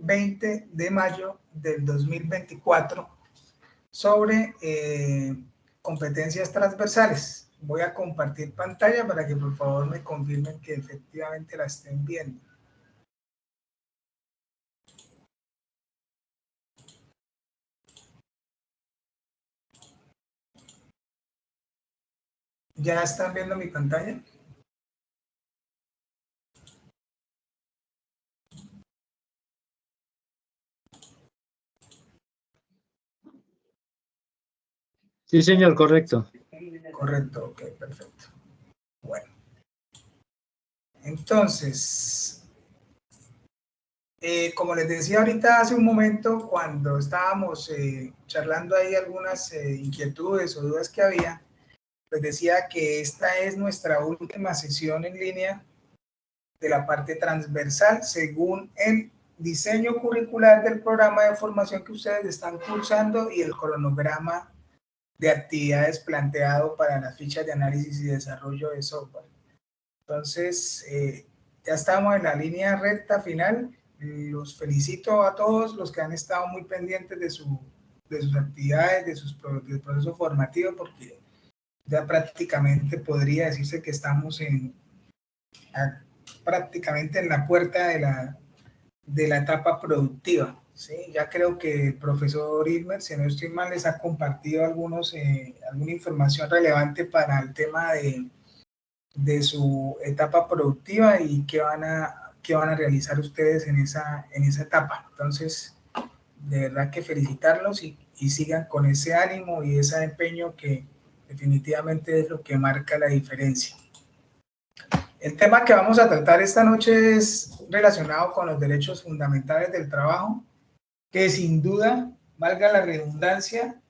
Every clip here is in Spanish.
20 de mayo del 2024 sobre competencias transversales. Voy a compartir pantalla para que por favor me confirmen que efectivamente la estén viendo. ¿Ya están viendo mi pantalla? Sí, señor, correcto. Correcto, ok, perfecto. Bueno, entonces, como les decía ahorita hace un momento, cuando estábamos charlando ahí algunas inquietudes o dudas que había, les decía que esta es nuestra última sesión en línea de la parte transversal según el diseño curricular del programa de formación que ustedes están cursando y el cronograma de actividades planteado para las fichas de análisis y desarrollo de software. Entonces, ya estamos en la línea recta final. Los felicito a todos los que han estado muy pendientes de sus actividades, del proceso formativo, porque ya prácticamente podría decirse que estamos prácticamente en la puerta de la etapa productiva. ¿Sí? Ya creo que el profesor Ilmer, si no estoy mal, les ha compartido alguna información relevante para el tema de su etapa productiva y qué van a realizar ustedes en esa etapa. Entonces, de verdad que felicitarlos y sigan con ese ánimo y ese empeño que definitivamente es lo que marca la diferencia. El tema que vamos a tratar esta noche es relacionado con los derechos fundamentales del trabajo, que sin duda, valga la redundancia,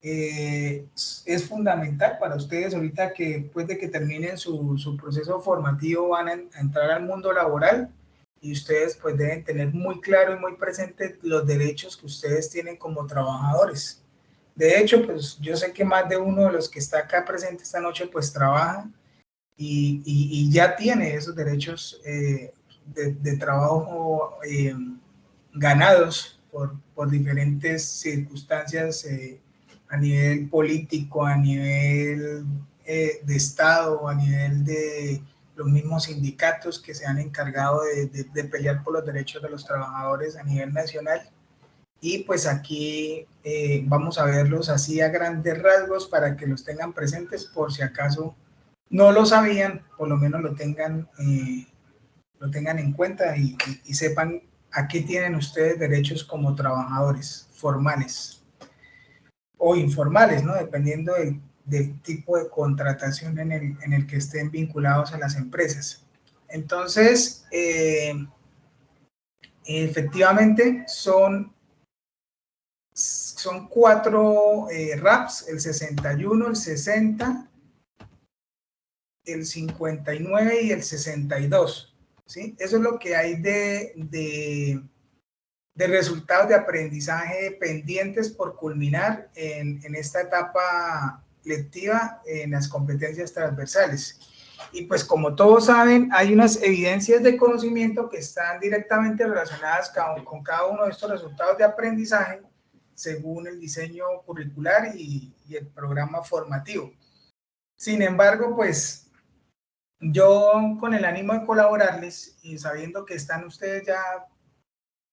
es fundamental para ustedes ahorita que después de que terminen su proceso formativo van a entrar al mundo laboral y ustedes pues deben tener muy claro y muy presente los derechos que ustedes tienen como trabajadores. De hecho, pues yo sé que más de uno de los que está acá presente esta noche pues trabaja y ya tiene esos derechos de trabajo ganados por diferentes circunstancias a nivel político, a nivel de Estado, a nivel de los mismos sindicatos que se han encargado de pelear por los derechos de los trabajadores a nivel nacional. Y pues aquí vamos a verlos así a grandes rasgos para que los tengan presentes por si acaso no lo sabían, por lo menos lo tengan en cuenta y sepan a qué tienen ustedes derechos como trabajadores formales o informales, ¿no? Dependiendo del tipo de contratación en el que estén vinculados a las empresas. Entonces, efectivamente son 4 RAPs, el 61, el 60, el 59 y el 62. ¿Sí? Eso es lo que hay de resultados de aprendizaje pendientes por culminar en esta etapa lectiva en las competencias transversales. Y pues como todos saben, hay unas evidencias de conocimiento que están directamente relacionadas con cada uno de estos resultados de aprendizaje según el diseño curricular y el programa formativo. Sin embargo, pues yo con el ánimo de colaborarles y sabiendo que están ustedes ya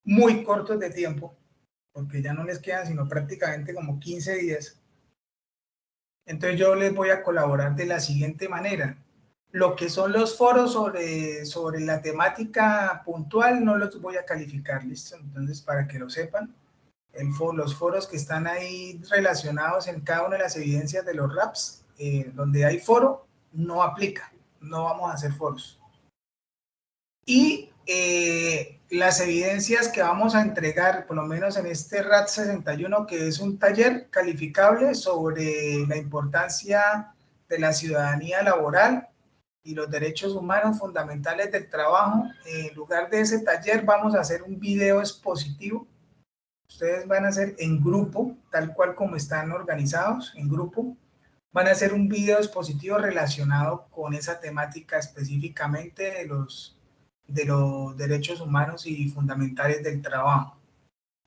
muy cortos de tiempo, porque ya no les quedan sino prácticamente como 15 días, entonces yo les voy a colaborar de la siguiente manera. Lo que son los foros sobre la temática puntual no los voy a calificar, ¿listo? Entonces, para que lo sepan, los foros que están ahí relacionados en cada una de las evidencias de los RAPs, donde hay foro, no aplica, no vamos a hacer foros. Y las evidencias que vamos a entregar, por lo menos en este RAT 61, que es un taller calificable sobre la importancia de la ciudadanía laboral y los derechos humanos fundamentales del trabajo, en lugar de ese taller vamos a hacer un video expositivo. Ustedes van a hacer en grupo, tal cual como están organizados, en grupo. Van a hacer un video expositivo relacionado con esa temática específicamente de los de los derechos humanos y fundamentales del trabajo.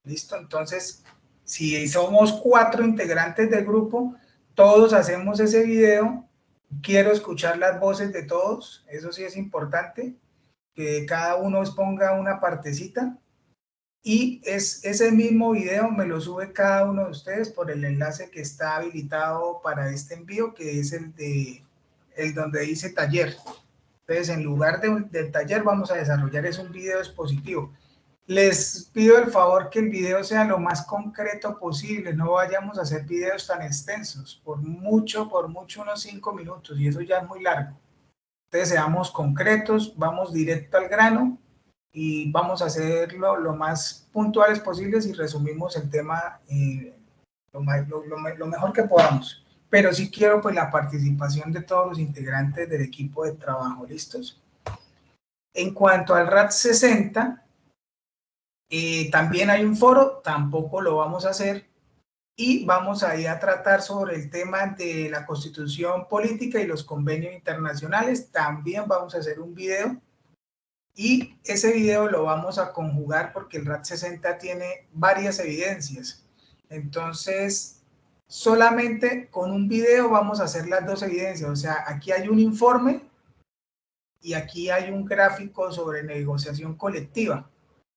¿Listo? Entonces, si somos 4 integrantes del grupo, todos hacemos ese video. Quiero escuchar las voces de todos, eso sí es importante, que cada uno exponga una partecita. Y ese mismo video me lo sube cada uno de ustedes por el enlace que está habilitado para este envío, que es el donde dice taller. Entonces, en lugar del taller, vamos a desarrollar un video expositivo. Les pido el favor que el video sea lo más concreto posible, no vayamos a hacer videos tan extensos, por mucho unos 5 minutos, y eso ya es muy largo. Entonces, seamos concretos, vamos directo al grano, y vamos a hacerlo lo más puntuales posibles y resumimos el tema lo mejor que podamos. Pero sí quiero pues la participación de todos los integrantes del equipo de trabajo, ¿listos? En cuanto al RAT 60, también hay un foro, tampoco lo vamos a hacer, y vamos a ir a tratar sobre el tema de la Constitución Política y los convenios internacionales. También vamos a hacer un video, y ese video lo vamos a conjugar porque el RAT 60 tiene varias evidencias. Entonces, solamente con un video vamos a hacer las dos evidencias. O sea, aquí hay un informe y aquí hay un gráfico sobre negociación colectiva.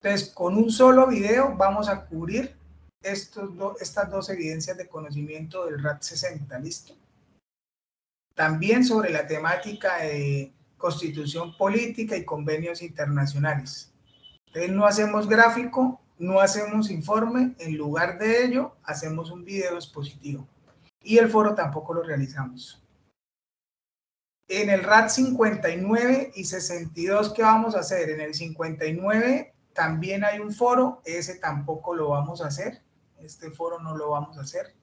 Entonces, con un solo video vamos a cubrir estas dos evidencias de conocimiento del RAT 60, ¿listo? También sobre la temática de Constitución Política y convenios internacionales. Entonces, no hacemos gráfico, no hacemos informe, en lugar de ello, hacemos un video expositivo. Y el foro tampoco lo realizamos. En el RAT 59 y 62, ¿qué vamos a hacer? En el 59 también hay un foro, ese tampoco lo vamos a hacer. Este foro no lo vamos a hacer.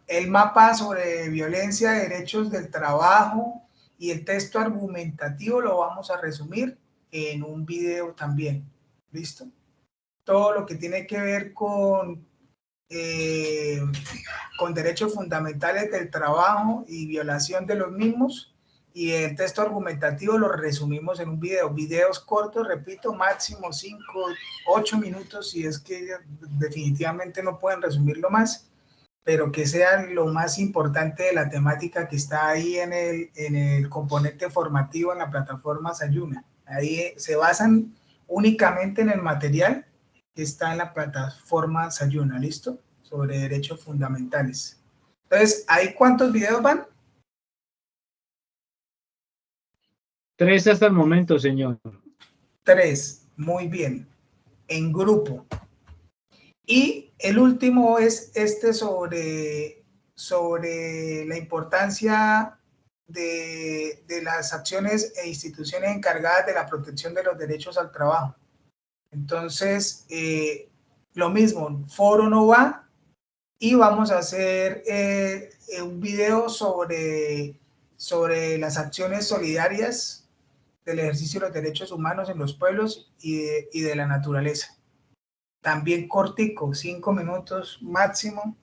El mapa sobre violencia, derechos del trabajo y el texto argumentativo lo vamos a resumir en un video también. ¿Listo? Todo lo que tiene que ver con derechos fundamentales del trabajo y violación de los mismos, y el texto argumentativo lo resumimos en un video. Videos cortos, repito, máximo 5, 8 minutos, si es que definitivamente no pueden resumirlo más, pero que sean lo más importante de la temática que está ahí en el componente formativo en la plataforma Sayuna. Ahí se basan únicamente en el material que está en la plataforma Sayuna, ¿listo? Sobre derechos fundamentales. Entonces, ¿ahí cuántos videos van? 3 hasta el momento, señor. 3, muy bien, en grupo. Y el último es sobre la importancia de las acciones e instituciones encargadas de la protección de los derechos al trabajo. Entonces, lo mismo, foro no va, y vamos a hacer un video sobre las acciones solidarias del ejercicio de los derechos humanos en los pueblos y de la naturaleza. También cortico, 5 minutos máximo,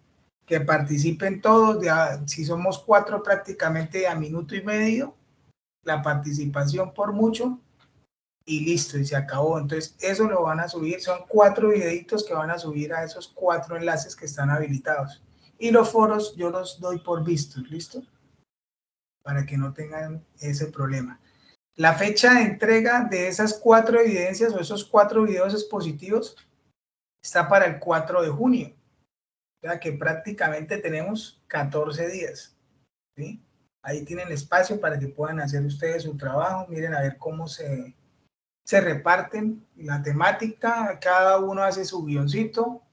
que participen todos. Si somos 4, prácticamente a minuto y medio la participación por mucho, y listo, y se acabó. Entonces, eso lo van a subir, son 4 videitos que van a subir a esos 4 enlaces que están habilitados. Y los foros yo los doy por vistos, ¿listo? Para que no tengan ese problema. La fecha de entrega de esas 4 evidencias o esos 4 videos expositivos está para el 4 de junio. O sea que prácticamente tenemos 14 días. ¿Sí? Ahí tienen espacio para que puedan hacer ustedes su trabajo. Miren a ver cómo se reparten la temática. Cada uno hace su guioncito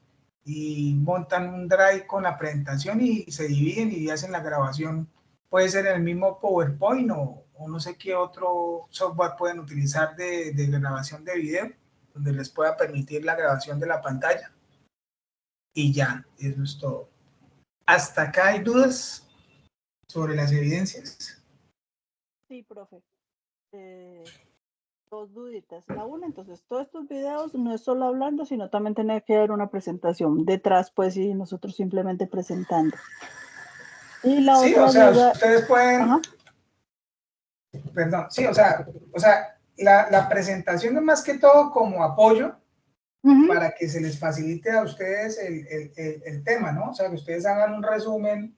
y montan un drive con la presentación y se dividen y hacen la grabación. Puede ser en el mismo PowerPoint o no sé qué otro software pueden utilizar de grabación de video, donde les pueda permitir la grabación de la pantalla. Y ya, eso es todo. ¿Hasta acá hay dudas sobre las evidencias? Sí, profe. 2 duditas. La una, entonces, todos estos videos no es solo hablando, sino también tiene que haber una presentación detrás, pues, y nosotros simplemente presentando. Y la Sí, otra o sea, duda... ustedes pueden... Ajá. Perdón, sí, la presentación es más que todo como apoyo para que se les facilite a ustedes el tema, ¿no? O sea, que ustedes hagan un resumen.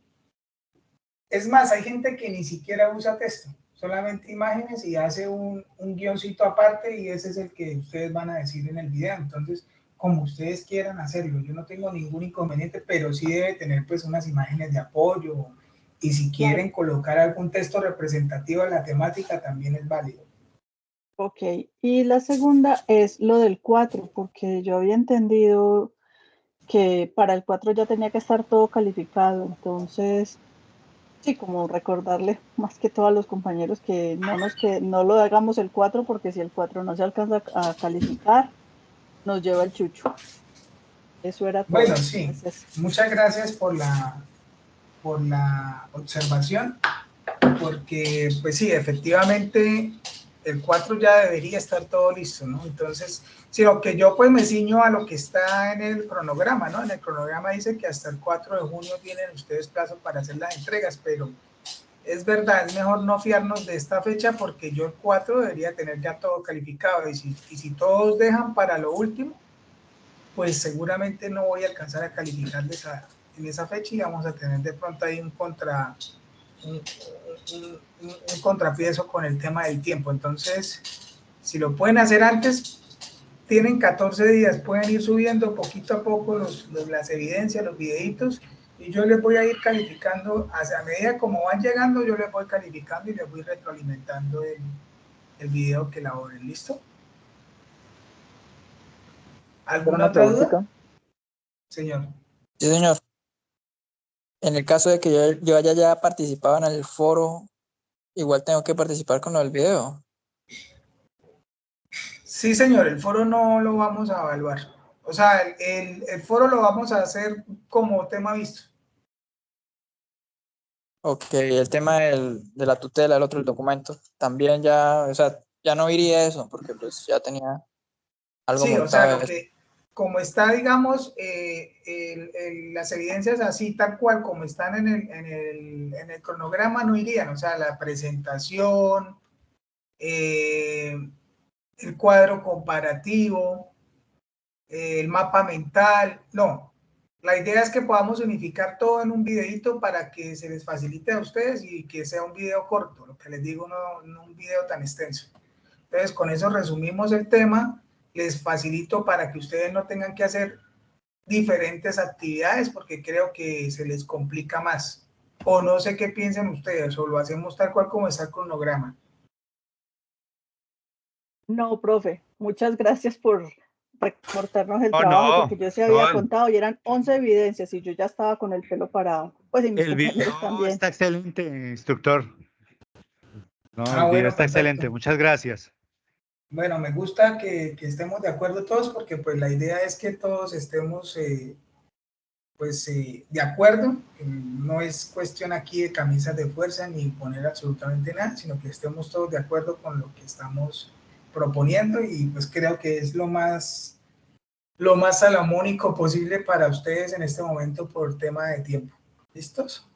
Es más, hay gente que ni siquiera usa texto, solamente imágenes y hace un guioncito aparte y ese es el que ustedes van a decir en el video. Entonces, como ustedes quieran hacerlo, yo no tengo ningún inconveniente, pero sí debe tener pues unas imágenes de apoyo y si quieren colocar algún texto representativo de la temática también es válido. Ok, y la segunda es lo del 4, porque yo había entendido que para el 4 ya tenía que estar todo calificado, entonces, sí, como recordarle más que todo a los compañeros que no lo hagamos el 4, porque si el 4 no se alcanza a calificar, nos lleva el chucho. Eso era Bueno, todo. sí, Gracias. muchas gracias por la observación, porque pues sí, efectivamente el 4 ya debería estar todo listo, ¿no? Entonces, si lo que yo pues me ciño a lo que está en el cronograma, ¿no? En el cronograma dice que hasta el 4 de junio tienen ustedes plazo para hacer las entregas, pero es verdad, es mejor no fiarnos de esta fecha porque yo el 4 debería tener ya todo calificado y si todos dejan para lo último, pues seguramente no voy a alcanzar a calificarles en esa fecha y vamos a tener de pronto ahí un contrapeso con el tema del tiempo. Entonces, si lo pueden hacer antes, tienen 14 días, pueden ir subiendo poquito a poco las evidencias, los videitos, y yo les voy a ir calificando, a medida como van llegando, yo les voy calificando y les voy retroalimentando el video que elaboren. ¿Listo? Pero ¿Alguna una otra duda, preguntita. señor? Sí, señor. En el caso de que yo haya ya participado en el foro, igual tengo que participar con lo del video. Sí, señor, el foro no lo vamos a evaluar. O sea, el foro lo vamos a hacer como tema visto. Ok, el tema de la tutela, el otro, el documento, también ya, o sea, ya no iría eso, porque pues ya tenía algo Sí, o sea, montado lo de eso. que, como está, digamos, las evidencias así, tal cual, como están en el cronograma, no irían. O sea, la presentación, eh, el cuadro comparativo, el mapa mental, no. La idea es que podamos unificar todo en un videito para que se les facilite a ustedes y que sea un video corto, lo que les digo, no un video tan extenso. Entonces, con eso resumimos el tema, les facilito para que ustedes no tengan que hacer diferentes actividades porque creo que se les complica más. O no sé qué piensen ustedes, o lo hacemos tal cual como está el cronograma. No, profe, muchas gracias por recortarnos el Oh, trabajo, no, porque yo se había no, contado y eran 11 evidencias y yo ya estaba con el pelo parado, pues y mis el compañeros video también. está excelente, instructor. No, Ah, el video bueno, está perfecto. excelente. Muchas gracias. Bueno, me gusta que estemos de acuerdo todos porque pues la idea es que todos estemos de acuerdo. No es cuestión aquí de camisas de fuerza ni poner absolutamente nada, sino que estemos todos de acuerdo con lo que estamos proponiendo y pues creo que es lo más salomónico posible para ustedes en este momento por tema de tiempo. ¿Listos?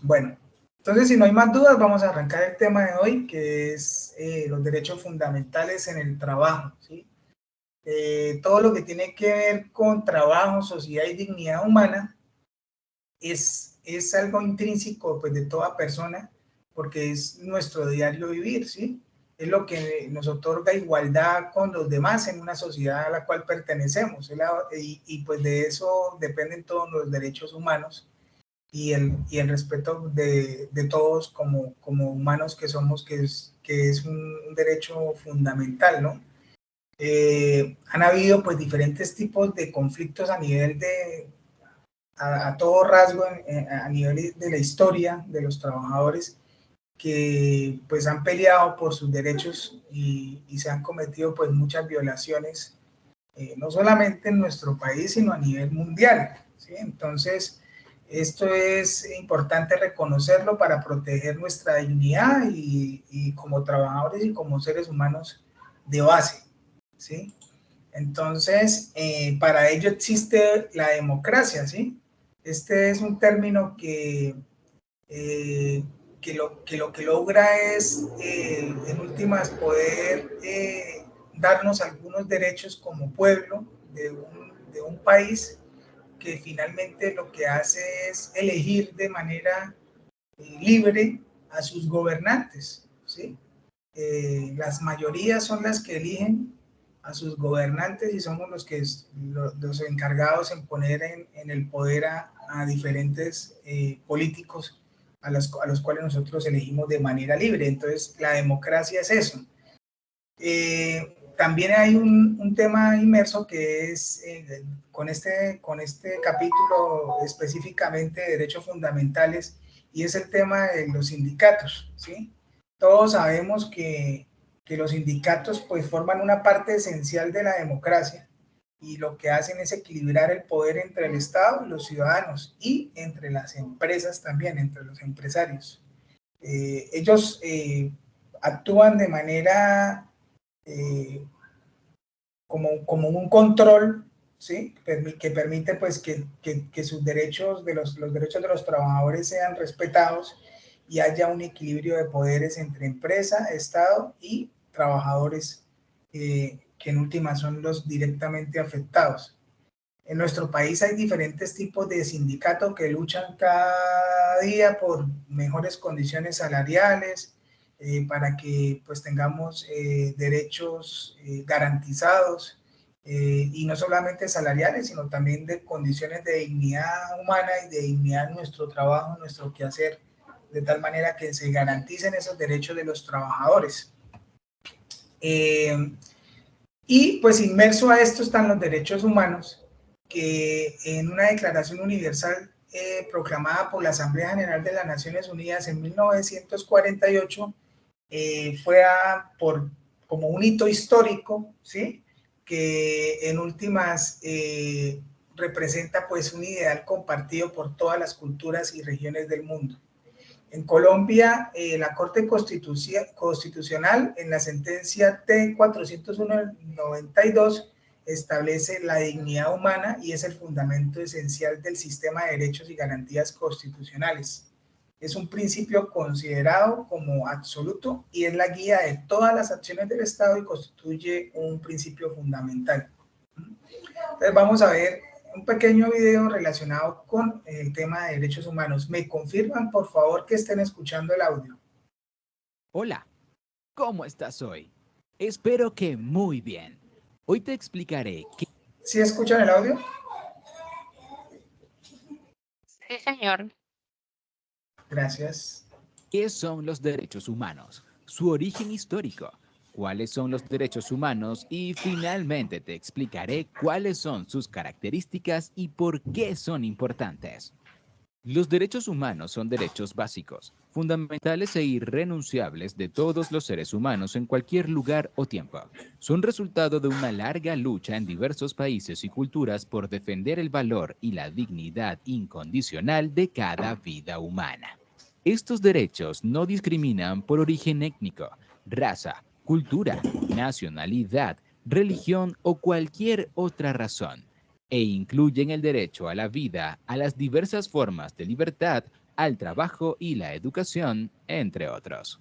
Bueno, entonces si no hay más dudas, vamos a arrancar el tema de hoy, que es los derechos fundamentales en el trabajo, ¿sí? Todo lo que tiene que ver con trabajo, sociedad y dignidad humana es algo intrínseco pues, de toda persona, porque es nuestro diario vivir, ¿sí? Es lo que nos otorga igualdad con los demás en una sociedad a la cual pertenecemos, y pues de eso dependen todos los derechos humanos y el respeto de todos como humanos que somos, que es un derecho fundamental, ¿no? Han habido pues diferentes tipos de conflictos a nivel a todo rasgo, a nivel de la historia de los trabajadores que pues han peleado por sus derechos y se han cometido pues muchas violaciones, no solamente en nuestro país, sino a nivel mundial, ¿sí? Entonces, esto es importante reconocerlo para proteger nuestra dignidad y como trabajadores y como seres humanos de base, ¿sí? Entonces, para ello existe la democracia, ¿sí? Este es un término que logra es, en últimas, poder darnos algunos derechos como pueblo de un país, que finalmente lo que hace es elegir de manera libre a sus gobernantes, ¿sí? Las mayorías son las que eligen a sus gobernantes y somos los encargados en poner en el poder a diferentes políticos a los cuales nosotros elegimos de manera libre. Entonces, la democracia es eso. También hay un tema inmerso que es, con este capítulo específicamente de derechos fundamentales, y es el tema de los sindicatos, ¿sí? Todos sabemos que los sindicatos pues forman una parte esencial de la democracia, y lo que hacen es equilibrar el poder entre el Estado y los ciudadanos, y entre las empresas también, entre los empresarios. Ellos actúan de manera como un control, ¿sí? Que permite pues que sus derechos, los derechos de los trabajadores sean respetados y haya un equilibrio de poderes entre empresa, Estado y trabajadores, que en última son los directamente afectados. En nuestro país hay diferentes tipos de sindicatos que luchan cada día por mejores condiciones salariales, para que pues tengamos derechos garantizados, y no solamente salariales, sino también de condiciones de dignidad humana y de dignidad en nuestro trabajo, en nuestro quehacer, de tal manera que se garanticen esos derechos de los trabajadores. Y pues inmerso a esto están los derechos humanos, que en una declaración universal proclamada por la Asamblea General de las Naciones Unidas en 1948, fue como un hito histórico, ¿sí? Que en últimas representa pues un ideal compartido por todas las culturas y regiones del mundo. En Colombia, la Corte Constitucional, en la sentencia T-401/92, establece la dignidad humana y es el fundamento esencial del sistema de derechos y garantías constitucionales. Es un principio considerado como absoluto y es la guía de todas las acciones del Estado y constituye un principio fundamental. Entonces vamos a ver un pequeño video relacionado con el tema de derechos humanos. ¿Me confirman, por favor, que estén escuchando el audio? Hola, ¿cómo estás hoy? Espero que muy bien. Hoy te explicaré ¿Sí escuchan el audio? Sí, señor. Gracias. qué son los derechos humanos, su origen histórico, cuáles son los derechos humanos y finalmente te explicaré cuáles son sus características y por qué son importantes. Los derechos humanos son derechos básicos, fundamentales e irrenunciables de todos los seres humanos en cualquier lugar o tiempo. Son resultado de una larga lucha en diversos países y culturas por defender el valor y la dignidad incondicional de cada vida humana. Estos derechos no discriminan por origen étnico, raza, cultura, nacionalidad, religión o cualquier otra razón, e incluyen el derecho a la vida, a las diversas formas de libertad, al trabajo y la educación, entre otros.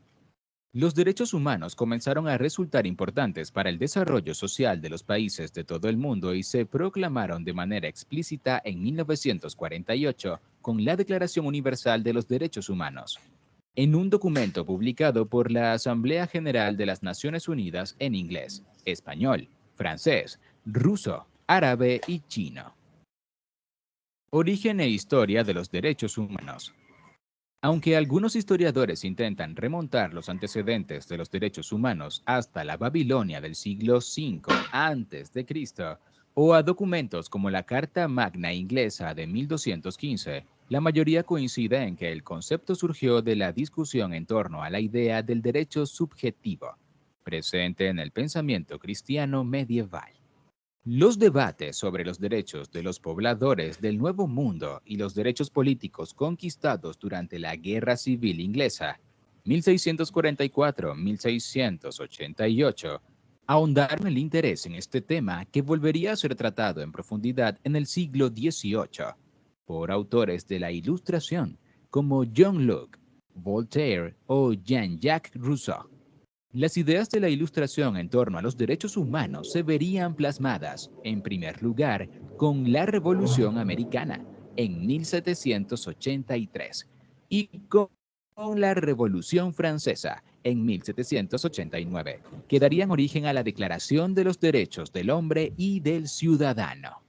Los derechos humanos comenzaron a resultar importantes para el desarrollo social de los países de todo el mundo y se proclamaron de manera explícita en 1948 con la Declaración Universal de los Derechos Humanos, en un documento publicado por la Asamblea General de las Naciones Unidas en inglés, español, francés, ruso, árabe y chino. Origen e historia de los derechos humanos. Aunque algunos historiadores intentan remontar los antecedentes de los derechos humanos hasta la Babilonia del siglo V a.C., o a documentos como la Carta Magna Inglesa de 1215, la mayoría coincide en que el concepto surgió de la discusión en torno a la idea del derecho subjetivo, presente en el pensamiento cristiano medieval. Los debates sobre los derechos de los pobladores del Nuevo Mundo y los derechos políticos conquistados durante la Guerra Civil Inglesa, 1644-1688, ahondaron el interés en este tema que volvería a ser tratado en profundidad en el siglo XVIII por autores de la Ilustración, como John Locke, Voltaire o Jean-Jacques Rousseau. Las ideas de la Ilustración en torno a los derechos humanos se verían plasmadas, en primer lugar, con la Revolución Americana en 1783 y con la Revolución Francesa en 1789, que darían origen a la Declaración de los Derechos del Hombre y del Ciudadano.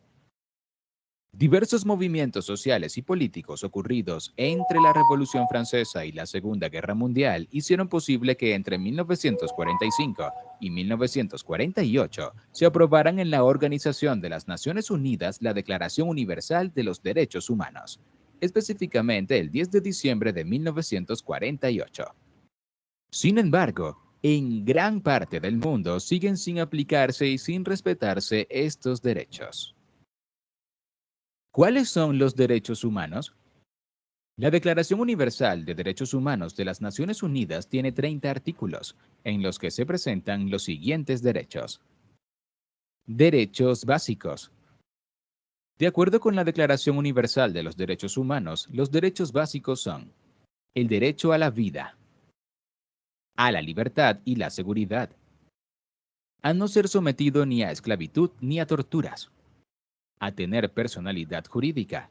Diversos movimientos sociales y políticos ocurridos entre la Revolución Francesa y la Segunda Guerra Mundial hicieron posible que entre 1945 y 1948 se aprobaran en la Organización de las Naciones Unidas la Declaración Universal de los Derechos Humanos, específicamente el 10 de diciembre de 1948. Sin embargo, en gran parte del mundo siguen sin aplicarse y sin respetarse estos derechos. ¿Cuáles son los derechos humanos? La Declaración Universal de Derechos Humanos de las Naciones Unidas tiene 30 artículos, en los que se presentan los siguientes derechos. Derechos básicos. De acuerdo con la Declaración Universal de los Derechos Humanos, los derechos básicos son el derecho a la vida, a la libertad y la seguridad, a no ser sometido ni a esclavitud ni a torturas, a tener personalidad jurídica,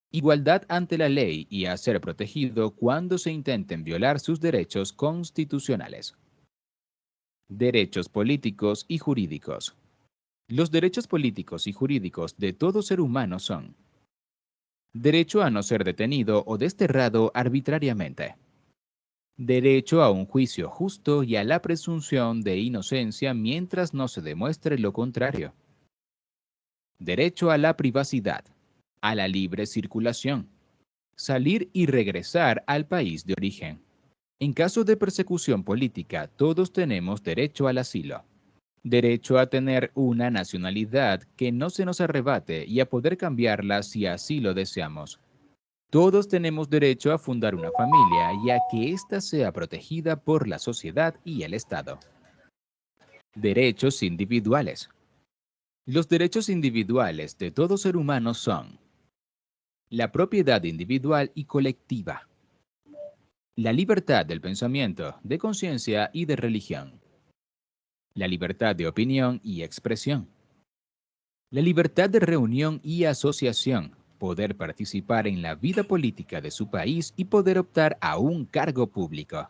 igualdad ante la ley y a ser protegido cuando se intenten violar sus derechos constitucionales. Derechos políticos y jurídicos. Los derechos políticos y jurídicos de todo ser humano son: derecho a no ser detenido o desterrado arbitrariamente, derecho a un juicio justo y a la presunción de inocencia mientras no se demuestre lo contrario, derecho a la privacidad, a la libre circulación, salir y regresar al país de origen. En caso de persecución política, todos tenemos derecho al asilo, derecho a tener una nacionalidad que no se nos arrebate y a poder cambiarla si así lo deseamos. Todos tenemos derecho a fundar una familia y a que ésta sea protegida por la sociedad y el Estado. Derechos individuales. Los derechos individuales de todo ser humano son: la propiedad individual y colectiva, la libertad del pensamiento, de conciencia y de religión, la libertad de opinión y expresión, la libertad de reunión y asociación, poder participar en la vida política de su país y poder optar a un cargo público,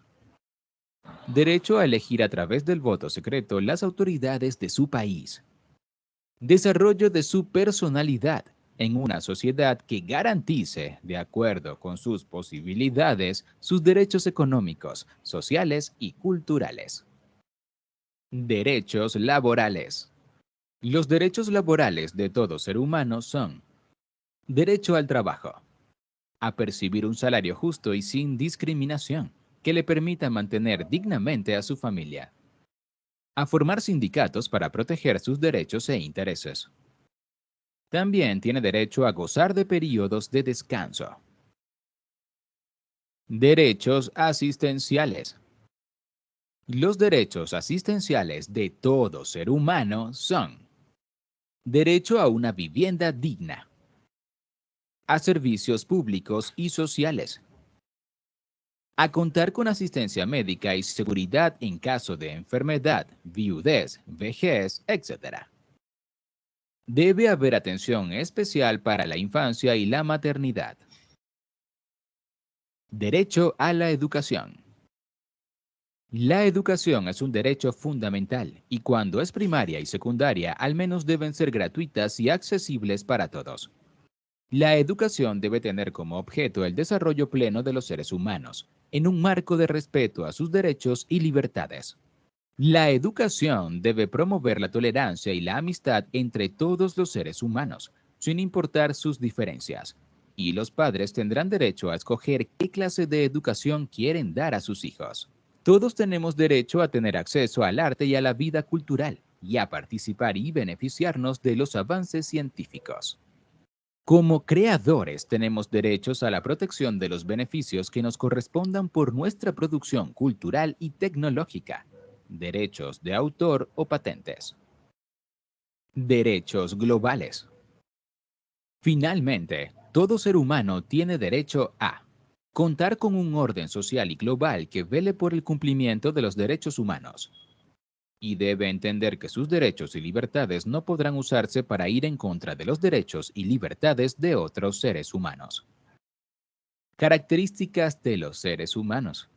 derecho a elegir a través del voto secreto las autoridades de su país, desarrollo de su personalidad en una sociedad que garantice, de acuerdo con sus posibilidades, sus derechos económicos, sociales y culturales. Derechos laborales. Los derechos laborales de todo ser humano son: derecho al trabajo, a percibir un salario justo y sin discriminación, que le permita mantener dignamente a su familia, a formar sindicatos para proteger sus derechos e intereses. También tiene derecho a gozar de periodos de descanso. Derechos asistenciales. Los derechos asistenciales de todo ser humano son: derecho a una vivienda digna, a servicios públicos y sociales, a contar con asistencia médica y seguridad en caso de enfermedad, viudez, vejez, etc. Debe haber atención especial para la infancia y la maternidad. Derecho a la educación. La educación es un derecho fundamental y cuando es primaria y secundaria al menos deben ser gratuitas y accesibles para todos. La educación debe tener como objeto el desarrollo pleno de los seres humanos, en un marco de respeto a sus derechos y libertades. La educación debe promover la tolerancia y la amistad entre todos los seres humanos, sin importar sus diferencias, y los padres tendrán derecho a escoger qué clase de educación quieren dar a sus hijos. Todos tenemos derecho a tener acceso al arte y a la vida cultural, y a participar y beneficiarnos de los avances científicos. Como creadores tenemos derechos a la protección de los beneficios que nos correspondan por nuestra producción cultural y tecnológica, derechos de autor o patentes. Derechos globales. Finalmente, todo ser humano tiene derecho a Contar con un orden social y global que vele por el cumplimiento de los derechos humanos. Y debe entender que sus derechos y libertades no podrán usarse para ir en contra de los derechos y libertades de otros seres humanos. Características de los seres humanos.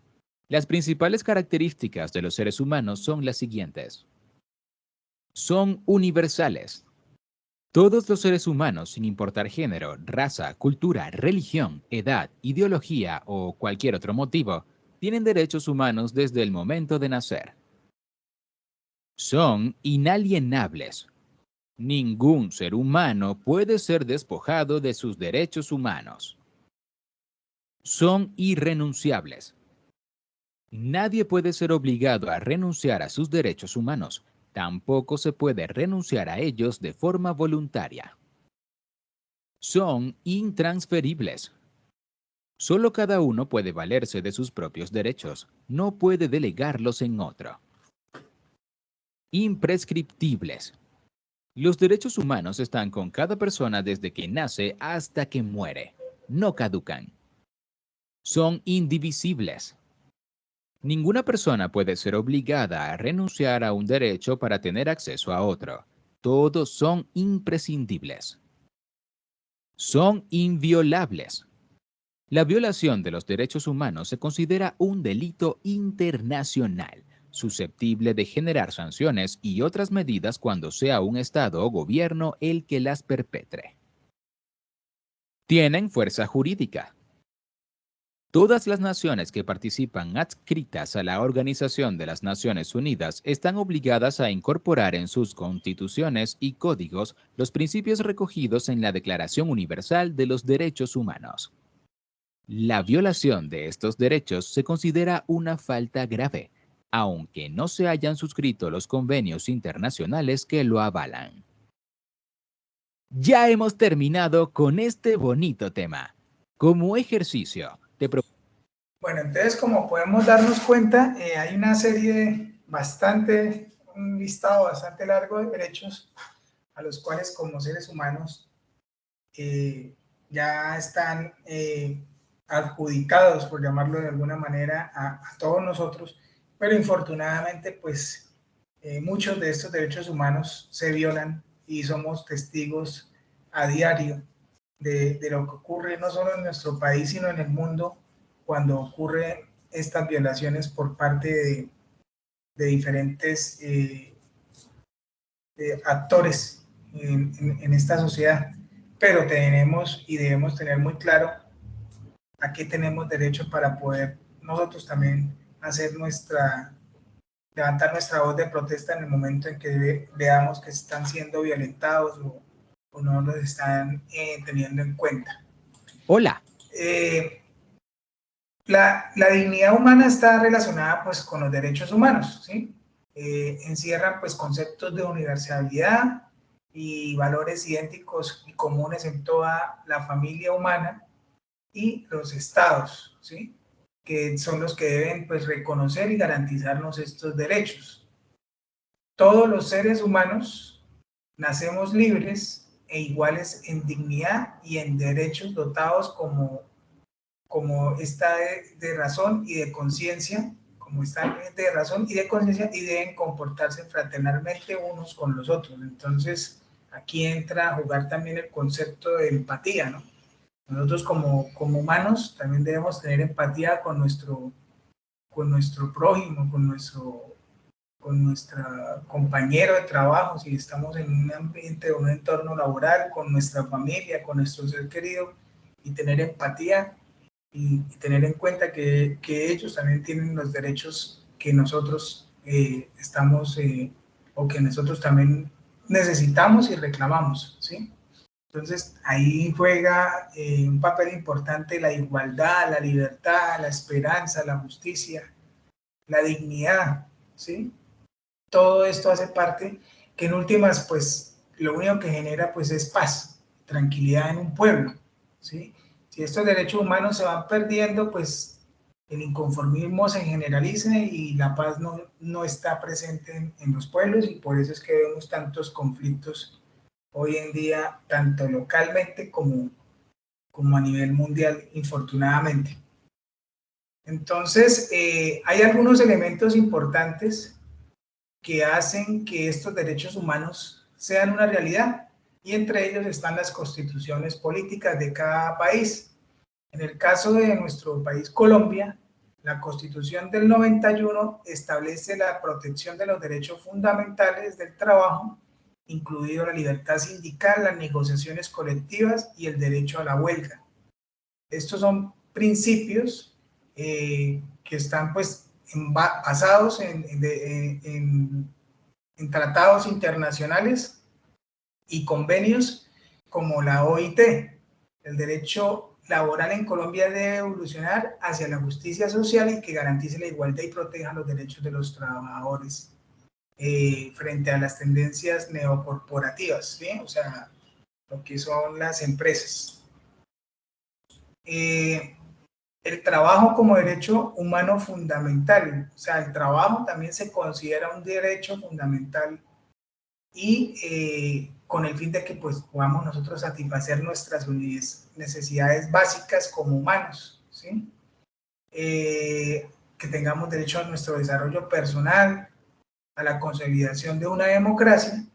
Las principales características de los seres humanos son las siguientes. Son universales. Todos los seres humanos, sin importar género, raza, cultura, religión, edad, ideología o cualquier otro motivo, tienen derechos humanos desde el momento de nacer. Son inalienables. Ningún ser humano puede ser despojado de sus derechos humanos. Son irrenunciables. Nadie puede ser obligado a renunciar a sus derechos humanos. Tampoco se puede renunciar a ellos de forma voluntaria. Son intransferibles. Solo cada uno puede valerse de sus propios derechos. No puede delegarlos en otro. Imprescriptibles. Los derechos humanos están con cada persona desde que nace hasta que muere. No caducan. Son indivisibles. Ninguna persona puede ser obligada a renunciar a un derecho para tener acceso a otro. Todos son imprescindibles. Son inviolables. La violación de los derechos humanos se considera un delito internacional, susceptible de generar sanciones y otras medidas cuando sea un Estado o gobierno el que las perpetre. Tienen fuerza jurídica. Todas las naciones que participan adscritas a la Organización de las Naciones Unidas están obligadas a incorporar en sus constituciones y códigos los principios recogidos en la Declaración Universal de los Derechos Humanos. La violación de estos derechos se considera una falta grave, aunque no se hayan suscrito los convenios internacionales que lo avalan. Ya hemos terminado con este bonito tema. Como ejercicio, Bueno, entonces como podemos darnos cuenta, hay una serie un listado bastante largo de derechos a los cuales como seres humanos ya están adjudicados, por llamarlo de alguna manera, a todos nosotros, pero infortunadamente pues muchos de estos derechos humanos se violan y somos testigos a diario de lo que ocurre no solo en nuestro país, sino en el mundo, cuando ocurren estas violaciones por parte de diferentes actores en esta sociedad. Pero tenemos y debemos tener muy claro a qué tenemos derecho para poder nosotros también levantar nuestra voz de protesta en el momento en que veamos que están siendo violentados o no los están teniendo en cuenta. Hola. La dignidad humana está relacionada pues con los derechos humanos, ¿sí? Encierran pues conceptos de universalidad y valores idénticos y comunes en toda la familia humana y los estados, ¿sí? Que son los que deben pues reconocer y garantizarnos estos derechos. Todos los seres humanos nacemos libres e iguales en dignidad y en derechos dotados como está de razón y de conciencia, y deben comportarse fraternalmente unos con los otros. Entonces, aquí entra a jugar también el concepto de empatía, ¿no? Nosotros como humanos también debemos tener empatía con nuestro prójimo, con nuestro compañero de trabajo, si estamos en un ambiente o un entorno laboral, con nuestra familia, con nuestro ser querido, y tener empatía y tener en cuenta que ellos también tienen los derechos que nosotros o que nosotros también necesitamos y reclamamos, ¿sí? Entonces, ahí juega un papel importante la igualdad, la libertad, la esperanza, la justicia, la dignidad, ¿sí? Todo esto hace parte que en últimas, pues, lo único que genera, pues, es paz, tranquilidad en un pueblo, ¿sí? Si estos derechos humanos se van perdiendo, pues, el inconformismo se generaliza y la paz no está presente en los pueblos, y por eso es que vemos tantos conflictos hoy en día, tanto localmente como a nivel mundial, infortunadamente. Entonces, hay algunos elementos importantes que hacen que estos derechos humanos sean una realidad, y entre ellos están las constituciones políticas de cada país. En el caso de nuestro país, Colombia, la Constitución del 91 establece la protección de los derechos fundamentales del trabajo, incluido la libertad sindical, las negociaciones colectivas y el derecho a la huelga. Estos son principios que están pues basados en tratados internacionales y convenios como la OIT. El derecho laboral en Colombia debe evolucionar hacia la justicia social y que garantice la igualdad y proteja los derechos de los trabajadores frente a las tendencias neocorporativas, ¿sí? O sea, lo que son las empresas. El trabajo como derecho humano fundamental, o sea, el trabajo también se considera un derecho fundamental y con el fin de que pues podamos nosotros satisfacer nuestras necesidades básicas como humanos, ¿sí? Que tengamos derecho a nuestro desarrollo personal, a la consolidación de una democracia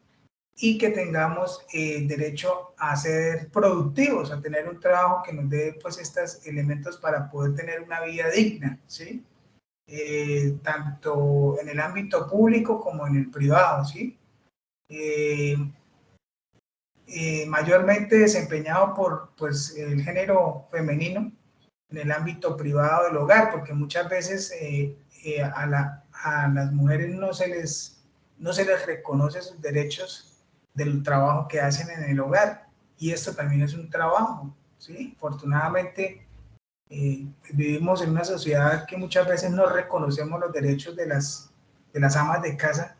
y que tengamos derecho a ser productivos, a tener un trabajo que nos dé pues estos elementos para poder tener una vida digna, ¿sí? Tanto en el ámbito público como en el privado, ¿sí? Mayormente desempeñado por pues, el género femenino en el ámbito privado del hogar, porque muchas veces a las mujeres no se les reconoce sus derechos del trabajo que hacen en el hogar, y esto también es un trabajo, ¿sí? Afortunadamente vivimos en una sociedad que muchas veces no reconocemos los derechos de las amas de casa,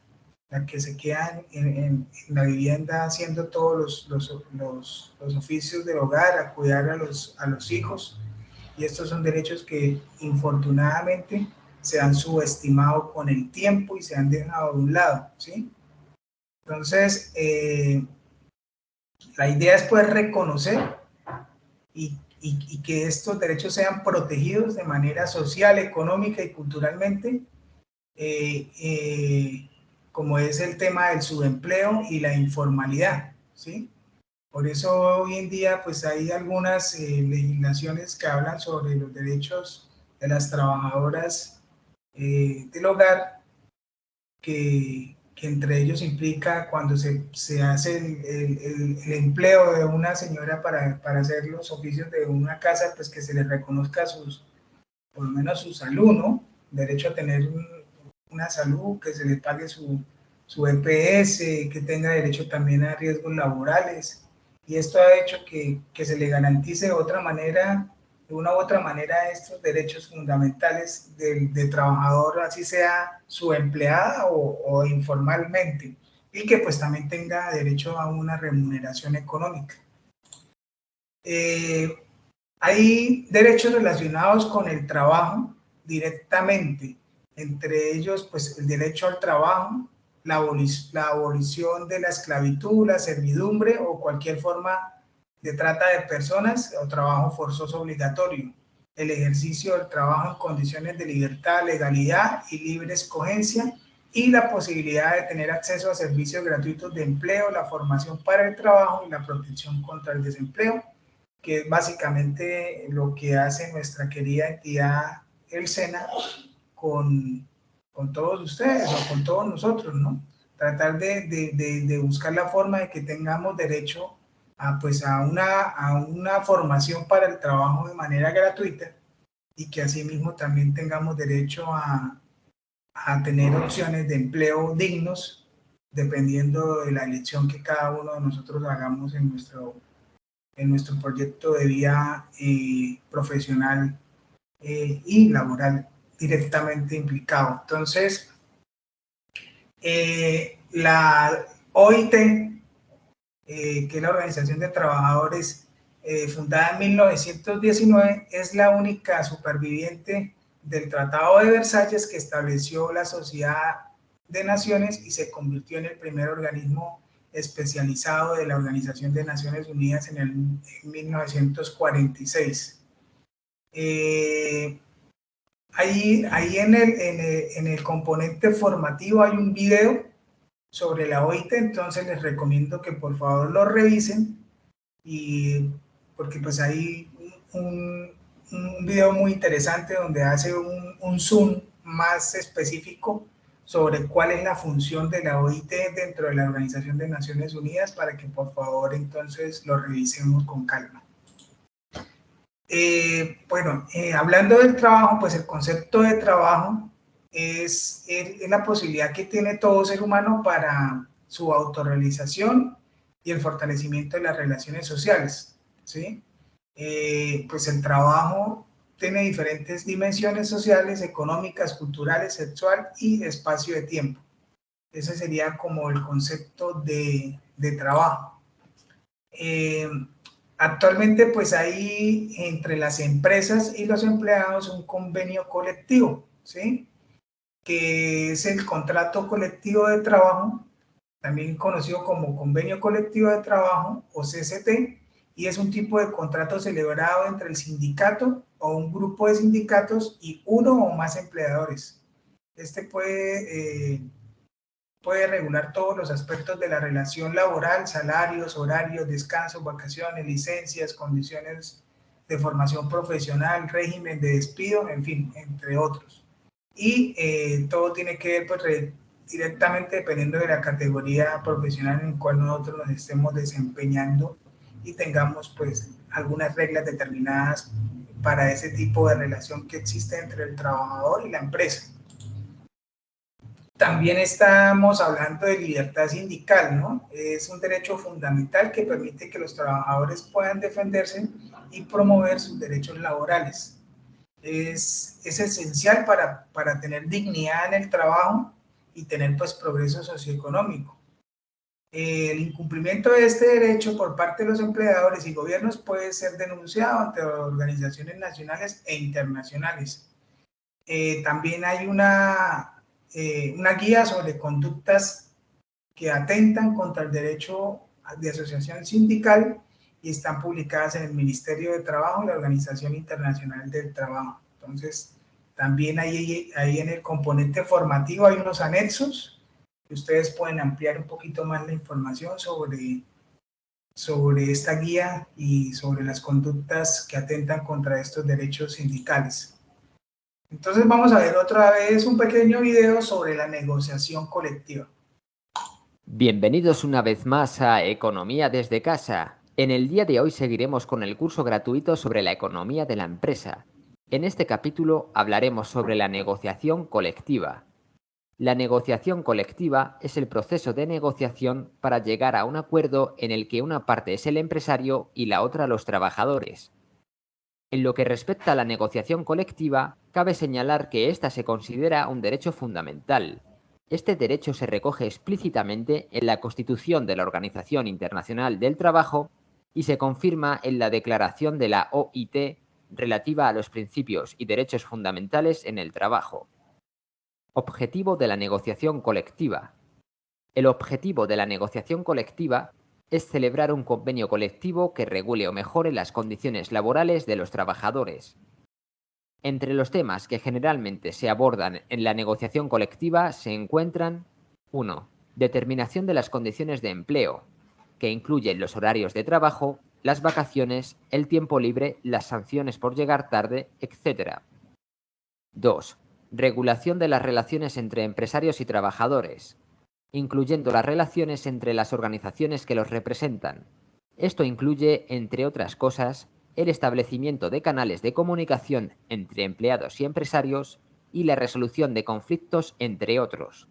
las que se quedan en la vivienda haciendo todos los oficios del hogar, a cuidar a los hijos, y estos son derechos que infortunadamente se han subestimado con el tiempo y se han dejado de un lado, ¿sí? Entonces, la idea es poder reconocer y que estos derechos sean protegidos de manera social, económica y culturalmente, como es el tema del subempleo y la informalidad, ¿sí? Por eso hoy en día pues hay algunas legislaciones que hablan sobre los derechos de las trabajadoras del hogar, que entre ellos implica cuando se hace el empleo de una señora para hacer los oficios de una casa, pues que se le reconozca por lo menos su salud, ¿no? Derecho a tener una salud, que se le pague su EPS, que tenga derecho también a riesgos laborales. Y esto ha hecho que se le garantice de una u otra manera estos derechos fundamentales del trabajador, así sea su empleada o informalmente, y que pues también tenga derecho a una remuneración económica. Hay derechos relacionados con el trabajo directamente, entre ellos pues el derecho al trabajo, la abolición de la esclavitud, la servidumbre o cualquier forma de trata de personas o trabajo forzoso obligatorio, el ejercicio del trabajo en condiciones de libertad, legalidad y libre escogencia, y la posibilidad de tener acceso a servicios gratuitos de empleo, la formación para el trabajo y la protección contra el desempleo, que es básicamente lo que hace nuestra querida entidad, el SENA, con todos ustedes o con todos nosotros, ¿no? Tratar de buscar la forma de que tengamos derecho pues a una formación para el trabajo de manera gratuita, y que asimismo también tengamos derecho a tener opciones de empleo dignos, dependiendo de la elección que cada uno de nosotros hagamos en nuestro proyecto de vida profesional y laboral directamente implicado. Entonces, la OIT, que es la Organización de Trabajadores, fundada en 1919, es la única superviviente del Tratado de Versalles, que estableció la Sociedad de Naciones y se convirtió en el primer organismo especializado de la Organización de Naciones Unidas en 1946. ahí en el componente formativo hay un video sobre la OIT, entonces les recomiendo que por favor lo revisen, y porque pues hay un video muy interesante donde hace un zoom más específico sobre cuál es la función de la OIT dentro de la Organización de Naciones Unidas, para que por favor entonces lo revisemos con calma. Hablando del trabajo, pues el concepto de trabajo es la posibilidad que tiene todo ser humano para su autorrealización y el fortalecimiento de las relaciones sociales, ¿sí? Pues el trabajo tiene diferentes dimensiones sociales, económicas, culturales, sexual y espacio de tiempo. Ese sería como el concepto de trabajo. Actualmente pues hay entre las empresas y los empleados un convenio colectivo, ¿sí? Que es el contrato colectivo de trabajo, también conocido como convenio colectivo de trabajo o CCT, y es un tipo de contrato celebrado entre el sindicato o un grupo de sindicatos y uno o más empleadores. Este puede regular todos los aspectos de la relación laboral: salarios, horarios, descansos, vacaciones, licencias, condiciones de formación profesional, régimen de despido, en fin, entre otros. Y todo tiene que ver pues, directamente dependiendo de la categoría profesional en la cual nosotros nos estemos desempeñando y tengamos pues algunas reglas determinadas para ese tipo de relación que existe entre el trabajador y la empresa. También estamos hablando de libertad sindical, ¿no? Es un derecho fundamental que permite que los trabajadores puedan defenderse y promover sus derechos laborales. Es esencial para tener dignidad en el trabajo y tener pues progreso socioeconómico. El incumplimiento de este derecho por parte de los empleadores y gobiernos puede ser denunciado ante organizaciones nacionales e internacionales. También hay una guía sobre conductas que atentan contra el derecho de asociación sindical y están publicadas en el Ministerio de Trabajo y la Organización Internacional del Trabajo. Entonces, también ahí en el componente formativo hay unos anexos que ustedes pueden ampliar un poquito más la información sobre esta guía y sobre las conductas que atentan contra estos derechos sindicales. Entonces vamos a ver otra vez un pequeño video sobre la negociación colectiva. Bienvenidos una vez más a Economía desde casa. En el día de hoy seguiremos con el curso gratuito sobre la economía de la empresa. En este capítulo hablaremos sobre la negociación colectiva. La negociación colectiva es el proceso de negociación para llegar a un acuerdo en el que una parte es el empresario y la otra los trabajadores. En lo que respecta a la negociación colectiva, cabe señalar que ésta se considera un derecho fundamental. Este derecho se recoge explícitamente en la Constitución de la Organización Internacional del Trabajo y se confirma en la Declaración de la OIT relativa a los principios y derechos fundamentales en el trabajo. Objetivo de la negociación colectiva. El objetivo de la negociación colectiva es celebrar un convenio colectivo que regule o mejore las condiciones laborales de los trabajadores. Entre los temas que generalmente se abordan en la negociación colectiva se encuentran 1. Determinación de las condiciones de empleo, que incluyen los horarios de trabajo, las vacaciones, el tiempo libre, las sanciones por llegar tarde, etc. 2. Regulación de las relaciones entre empresarios y trabajadores, incluyendo las relaciones entre las organizaciones que los representan. Esto incluye, entre otras cosas, el establecimiento de canales de comunicación entre empleados y empresarios y la resolución de conflictos, entre otros.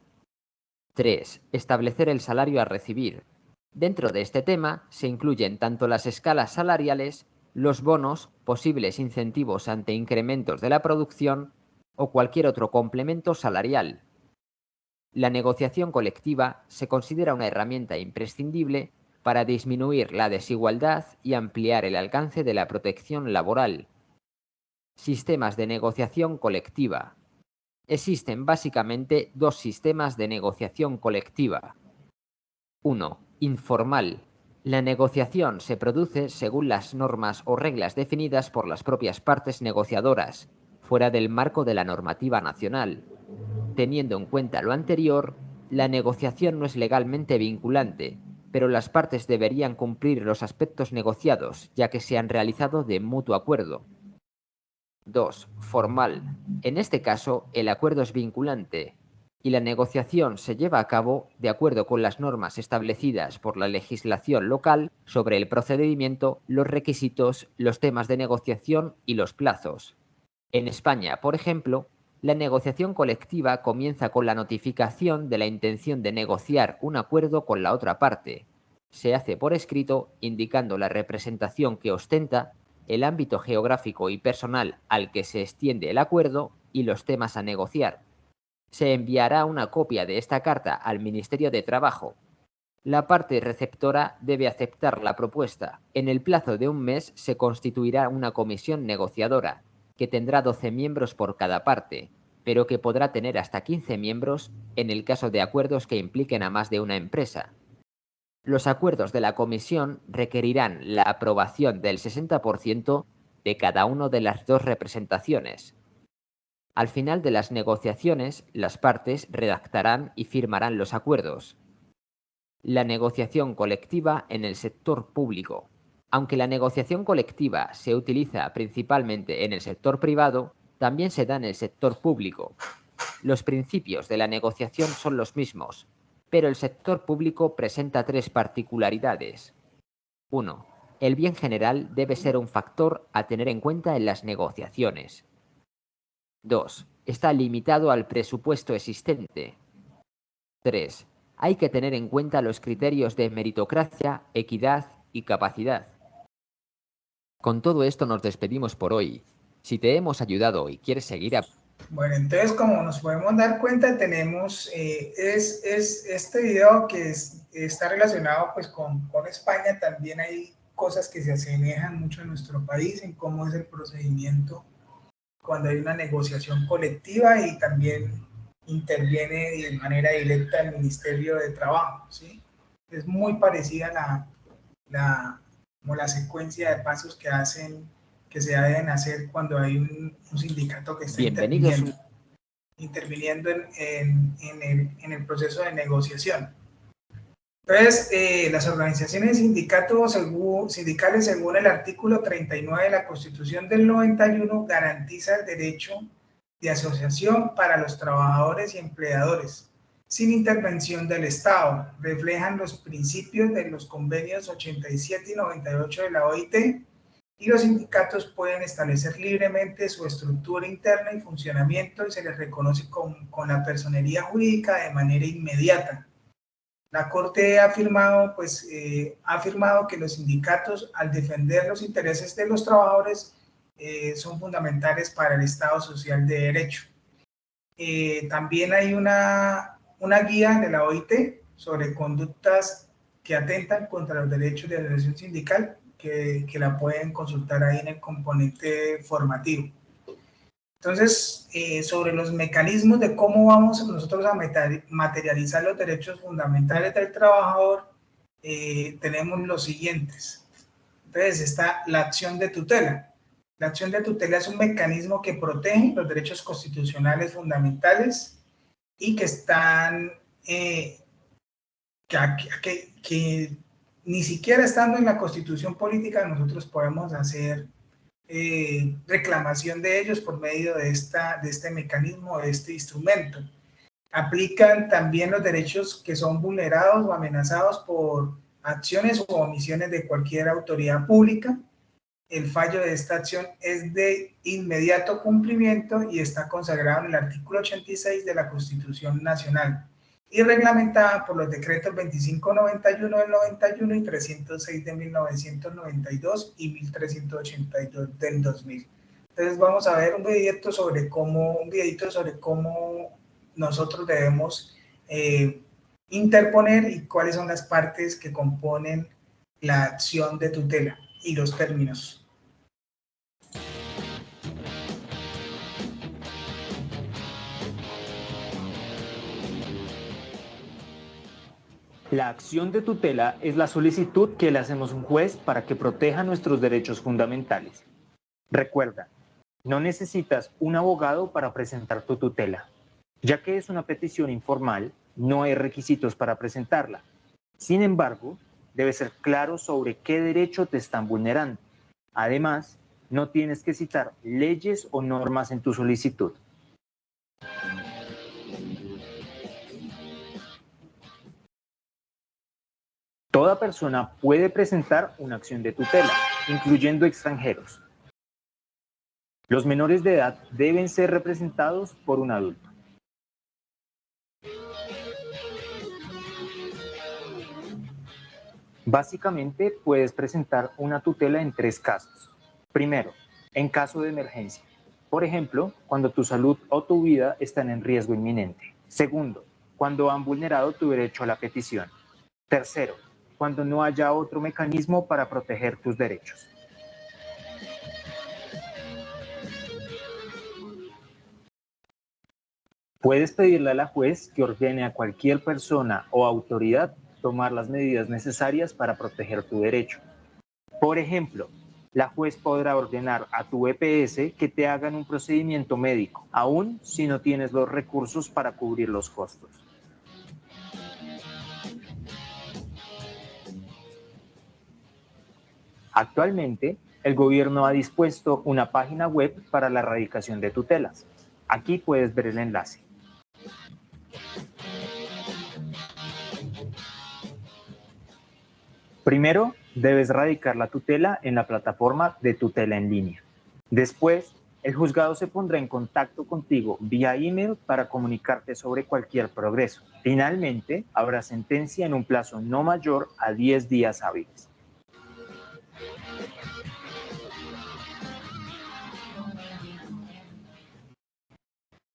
3. Establecer el salario a recibir. Dentro de este tema se incluyen tanto las escalas salariales, los bonos, posibles incentivos ante incrementos de la producción o cualquier otro complemento salarial. La negociación colectiva se considera una herramienta imprescindible para disminuir la desigualdad y ampliar el alcance de la protección laboral. Sistemas de negociación colectiva. Existen básicamente dos sistemas de negociación colectiva. 1. Informal. La negociación se produce según las normas o reglas definidas por las propias partes negociadoras, fuera del marco de la normativa nacional. Teniendo en cuenta lo anterior, la negociación no es legalmente vinculante, pero las partes deberían cumplir los aspectos negociados, ya que se han realizado de mutuo acuerdo. 2. Formal. En este caso, el acuerdo es vinculante y la negociación se lleva a cabo de acuerdo con las normas establecidas por la legislación local sobre el procedimiento, los requisitos, los temas de negociación y los plazos. En España, por ejemplo, la negociación colectiva comienza con la notificación de la intención de negociar un acuerdo con la otra parte. Se hace por escrito indicando la representación que ostenta, el ámbito geográfico y personal al que se extiende el acuerdo y los temas a negociar. Se enviará una copia de esta carta al Ministerio de Trabajo. La parte receptora debe aceptar la propuesta. En el plazo de un mes se constituirá una comisión negociadora, que tendrá 12 miembros por cada parte, pero que podrá tener hasta 15 miembros en el caso de acuerdos que impliquen a más de una empresa. Los acuerdos de la comisión requerirán la aprobación del 60% de cada una de las dos representaciones. Al final de las negociaciones, las partes redactarán y firmarán los acuerdos. La negociación colectiva en el sector público. Aunque la negociación colectiva se utiliza principalmente en el sector privado, también se da en el sector público. Los principios de la negociación son los mismos, pero el sector público presenta 3 particularidades. 1. El bien general debe ser un factor a tener en cuenta en las negociaciones. 2. Está limitado al presupuesto existente. 3. Hay que tener en cuenta los criterios de meritocracia, equidad y capacidad. Con todo esto nos despedimos por hoy. Si te hemos ayudado y quieres seguir Bueno, entonces como nos podemos dar cuenta, tenemos este video que está relacionado pues con España. También hay cosas que se asemejan mucho a nuestro país en cómo es el procedimiento cuando hay una negociación colectiva, y también interviene de manera directa el Ministerio de Trabajo, ¿sí? Es muy parecida como la secuencia de pasos que se deben hacer cuando hay un sindicato que está interviniendo en el proceso de negociación. Entonces, las organizaciones sindicales, según el artículo 39 de la Constitución del 91, garantiza el derecho de asociación para los trabajadores y empleadores, sin intervención del Estado. Reflejan los principios de los convenios 87 y 98 de la OIT, y los sindicatos pueden establecer libremente su estructura interna y funcionamiento, y se les reconoce con la personería jurídica de manera inmediata. La Corte ha afirmado que los sindicatos, al defender los intereses de los trabajadores, son fundamentales para el Estado social de derecho. También hay una guía de la OIT sobre conductas que atentan contra los derechos de asociación sindical, que la pueden consultar ahí en el componente formativo. Entonces, sobre los mecanismos de cómo vamos nosotros a materializar los derechos fundamentales del trabajador, tenemos los siguientes. Entonces, está la acción de tutela. La acción de tutela es un mecanismo que protege los derechos constitucionales fundamentales y que están, que ni siquiera estando en la Constitución política nosotros podemos hacer reclamación de ellos por medio de este mecanismo, de este instrumento. Aplican también los derechos que son vulnerados o amenazados por acciones o omisiones de cualquier autoridad pública. El fallo de esta acción es de inmediato cumplimiento y está consagrado en el artículo 86 de la Constitución Nacional y reglamentada por los decretos 2591 del 91 y 306 de 1992 y 1382 del 2000. Entonces vamos a ver un videito sobre cómo nosotros debemos interponer y cuáles son las partes que componen la acción de tutela y los términos. La acción de tutela es la solicitud que le hacemos a un juez para que proteja nuestros derechos fundamentales. Recuerda, No necesitas un abogado para presentar tu tutela. Ya que es una petición informal, no hay requisitos para presentarla. Sin embargo, debes ser claro sobre qué derecho te están vulnerando. Además, no tienes que citar leyes o normas en tu solicitud. Toda persona puede presentar una acción de tutela, incluyendo extranjeros. Los menores de edad deben ser representados por un adulto. Básicamente, puedes presentar una tutela en 3 casos. Primero, en caso de emergencia. Por ejemplo, cuando tu salud o tu vida están en riesgo inminente. Segundo, cuando han vulnerado tu derecho a la petición. Tercero, cuando no haya otro mecanismo para proteger tus derechos. Puedes pedirle a la juez que ordene a cualquier persona o autoridad tomar las medidas necesarias para proteger tu derecho. Por ejemplo, la juez podrá ordenar a tu EPS que te hagan un procedimiento médico, aun si no tienes los recursos para cubrir los costos. Actualmente, el gobierno ha dispuesto una página web para la erradicación de tutelas. Aquí puedes ver el enlace. Primero, debes radicar la tutela en la plataforma de tutela en línea. Después, el juzgado se pondrá en contacto contigo vía email para comunicarte sobre cualquier progreso. Finalmente, habrá sentencia en un plazo no mayor a 10 días hábiles.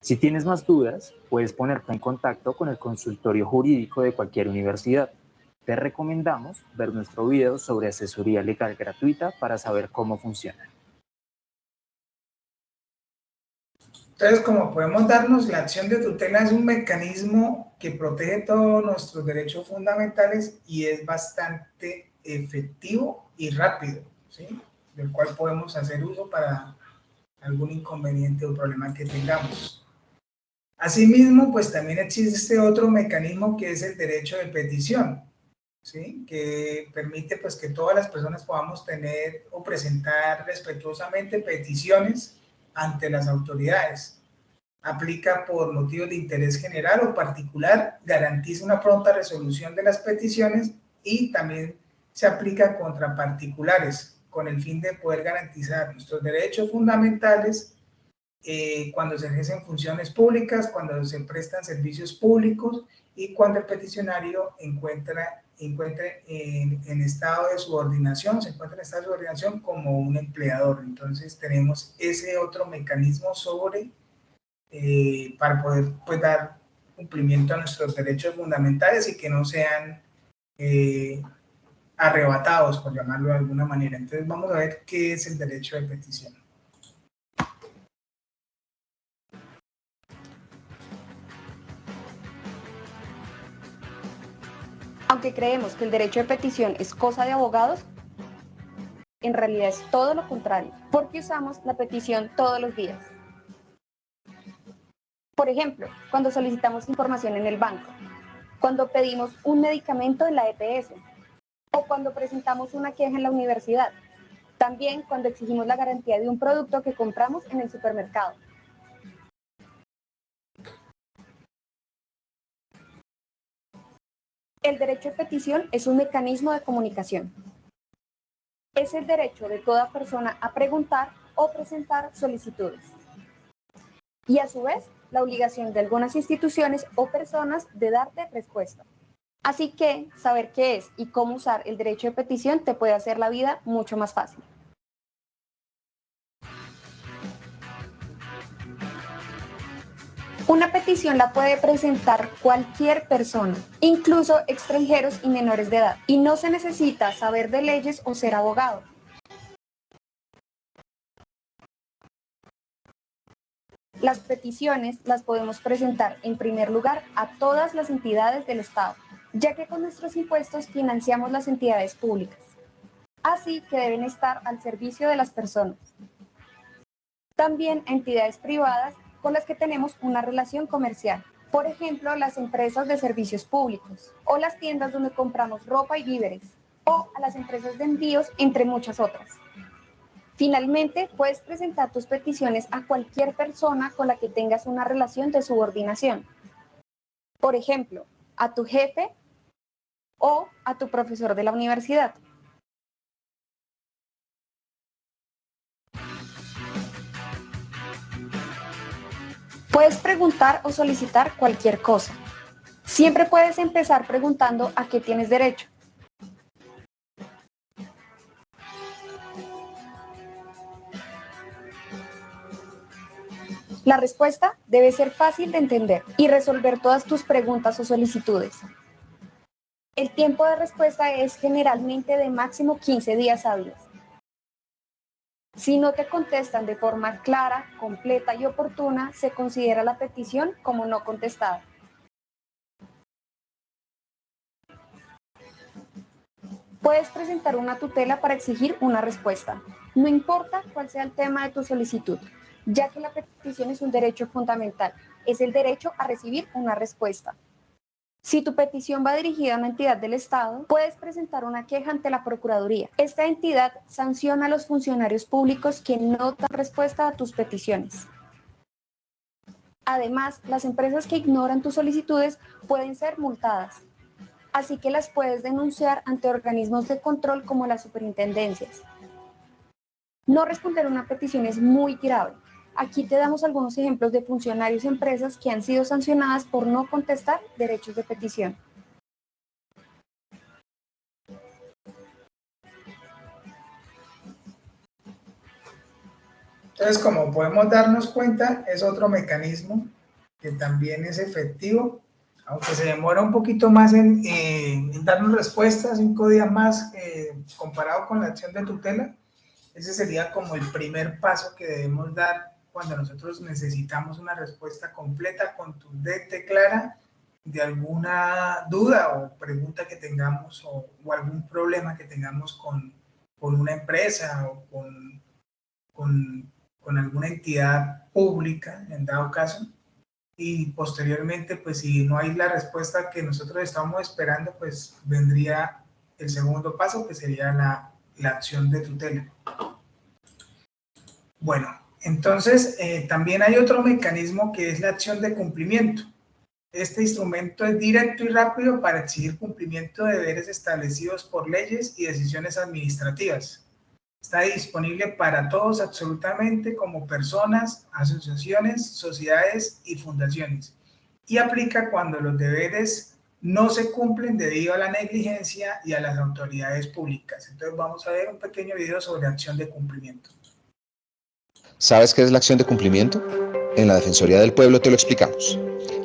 Si tienes más dudas, puedes ponerte en contacto con el consultorio jurídico de cualquier universidad. Te recomendamos ver nuestro video sobre asesoría legal gratuita para saber cómo funciona. Entonces, como podemos darnos, la acción de tutela es un mecanismo que protege todos nuestros derechos fundamentales y es bastante efectivo y rápido, ¿sí? Del cual podemos hacer uso para algún inconveniente o problema que tengamos. Asimismo, pues también existe otro mecanismo que es el derecho de petición, ¿sí? Que permite pues que todas las personas podamos tener o presentar respetuosamente peticiones ante las autoridades. Aplica por motivos de interés general o particular, garantiza una pronta resolución de las peticiones y también se aplica contra particulares con el fin de poder garantizar nuestros derechos fundamentales cuando se ejercen funciones públicas, cuando se prestan servicios públicos y cuando el peticionario encuentre en estado de subordinación, se encuentra en estado de subordinación como un empleador. Entonces tenemos ese otro mecanismo para poder pues, dar cumplimiento a nuestros derechos fundamentales y que no sean arrebatados, por llamarlo de alguna manera. Entonces vamos a ver qué es el derecho de petición. Aunque creemos que el derecho de petición es cosa de abogados, en realidad es todo lo contrario, porque usamos la petición todos los días. Por ejemplo, cuando solicitamos información en el banco, cuando pedimos un medicamento en la EPS, o cuando presentamos una queja en la universidad, también cuando exigimos la garantía de un producto que compramos en el supermercado. El derecho de petición es un mecanismo de comunicación. Es el derecho de toda persona a preguntar o presentar solicitudes. Y a su vez, la obligación de algunas instituciones o personas de darte respuesta. Así que saber qué es y cómo usar el derecho de petición te puede hacer la vida mucho más fácil. Una petición la puede presentar cualquier persona, incluso extranjeros y menores de edad, y no se necesita saber de leyes o ser abogado. Las peticiones las podemos presentar en primer lugar a todas las entidades del Estado, ya que con nuestros impuestos financiamos las entidades públicas. Así que deben estar al servicio de las personas. También entidades privadas con las que tenemos una relación comercial. Por ejemplo, las empresas de servicios públicos o las tiendas donde compramos ropa y víveres o a las empresas de envíos, entre muchas otras. Finalmente, puedes presentar tus peticiones a cualquier persona con la que tengas una relación de subordinación. Por ejemplo, a tu jefe o a tu profesor de la universidad. Puedes preguntar o solicitar cualquier cosa. Siempre puedes empezar preguntando a qué tienes derecho. La respuesta debe ser fácil de entender y resolver todas tus preguntas o solicitudes. El tiempo de respuesta es generalmente de máximo 15 días hábiles. Si no te contestan de forma clara, completa y oportuna, se considera la petición como no contestada. Puedes presentar una tutela para exigir una respuesta. No importa cuál sea el tema de tu solicitud, ya que la petición es un derecho fundamental, es el derecho a recibir una respuesta. Si tu petición va dirigida a una entidad del Estado, puedes presentar una queja ante la Procuraduría. Esta entidad sanciona a los funcionarios públicos que no dan respuesta a tus peticiones. Además, las empresas que ignoran tus solicitudes pueden ser multadas, así que las puedes denunciar ante organismos de control como las superintendencias. No responder una petición es muy grave. Aquí te damos algunos ejemplos de funcionarios y empresas que han sido sancionadas por no contestar derechos de petición. Entonces, como podemos darnos cuenta, es otro mecanismo que también es efectivo, aunque se demora un poquito más en darnos respuesta, 5 días más comparado con la acción de tutela. Ese sería como el primer paso que debemos dar cuando nosotros necesitamos una respuesta completa, contundente, clara, de alguna duda o pregunta que tengamos o algún problema que tengamos con una empresa o con alguna entidad pública, en dado caso. Y posteriormente, pues si no hay la respuesta que nosotros estamos esperando, pues vendría el segundo paso, que sería la acción de tutela. Bueno, entonces también hay otro mecanismo que es la acción de cumplimiento. Este instrumento es directo y rápido para exigir cumplimiento de deberes establecidos por leyes y decisiones administrativas. Está disponible para todos absolutamente, como personas, asociaciones, sociedades y fundaciones. Y aplica cuando los deberes no se cumplen debido a la negligencia y a las autoridades públicas. Entonces vamos a ver un pequeño video sobre acción de cumplimiento. ¿Sabes qué es la acción de cumplimiento? En la Defensoría del Pueblo te lo explicamos.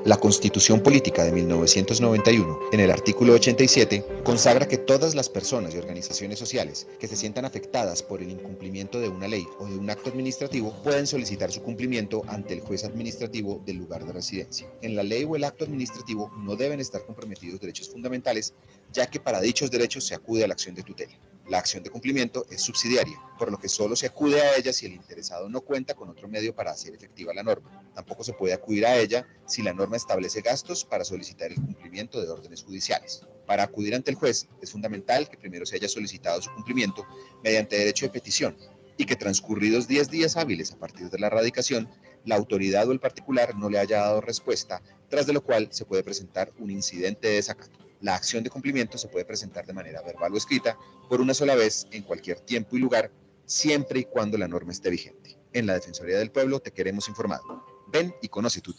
La Constitución Política de 1991, en el artículo 87, consagra que todas las personas y organizaciones sociales que se sientan afectadas por el incumplimiento de una ley o de un acto administrativo pueden solicitar su cumplimiento ante el juez administrativo del lugar de residencia. En la ley o el acto administrativo no deben estar comprometidos derechos fundamentales, ya que para dichos derechos se acude a la acción de tutela. La acción de cumplimiento es subsidiaria, por lo que solo se acude a ella si el interesado no cuenta con otro medio para hacer efectiva la norma. Tampoco se puede acudir a ella si la norma establece gastos para solicitar el cumplimiento de órdenes judiciales. Para acudir ante el juez es fundamental que primero se haya solicitado su cumplimiento mediante derecho de petición y que transcurridos 10 días hábiles a partir de la radicación, la autoridad o el particular no le haya dado respuesta, tras de lo cual se puede presentar un incidente de desacato. La acción de cumplimiento se puede presentar de manera verbal o escrita por una sola vez en cualquier tiempo y lugar, siempre y cuando la norma esté vigente. En la Defensoría del Pueblo te queremos informado. Ven y conoce tú.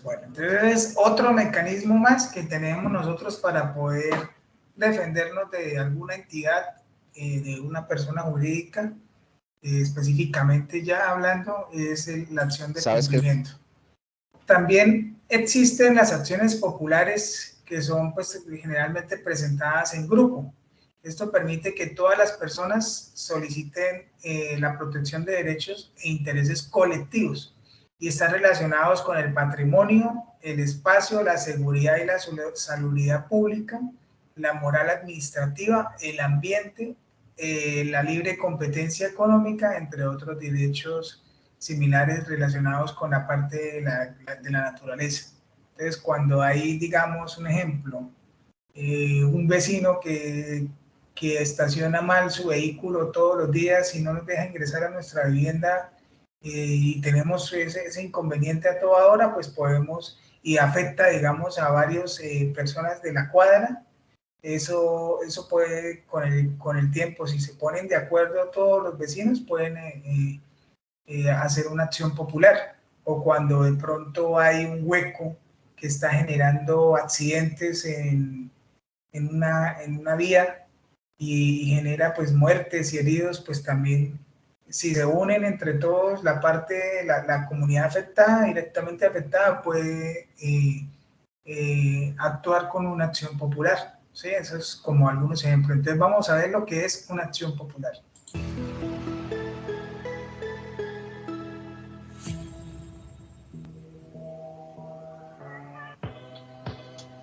Bueno, entonces otro mecanismo más que tenemos nosotros para poder defendernos de alguna entidad, de una persona jurídica, específicamente ya hablando, es la acción de cumplimiento. También existen las acciones populares que son pues generalmente presentadas en grupo. Esto permite que todas las personas soliciten la protección de derechos e intereses colectivos y están relacionados con el patrimonio, el espacio, la seguridad y la salubridad pública, la moral administrativa, el ambiente, la libre competencia económica, entre otros derechos similares relacionados con la parte de la naturaleza. Entonces, cuando hay, digamos, un ejemplo, un vecino que estaciona mal su vehículo todos los días y no nos deja ingresar a nuestra vivienda, y tenemos ese inconveniente a toda hora, pues podemos, y afecta, digamos, a varias personas de la cuadra. Eso puede, con el tiempo, si se ponen de acuerdo todos los vecinos, pueden hacer una acción popular. O cuando de pronto hay un hueco que está generando accidentes en una vía y genera pues muertes y heridos, pues también, si se unen entre todos, la comunidad afectada, directamente afectada, puede actuar con una acción popular. Sí, eso es como algunos ejemplos. Entonces vamos a ver lo que es una acción popular.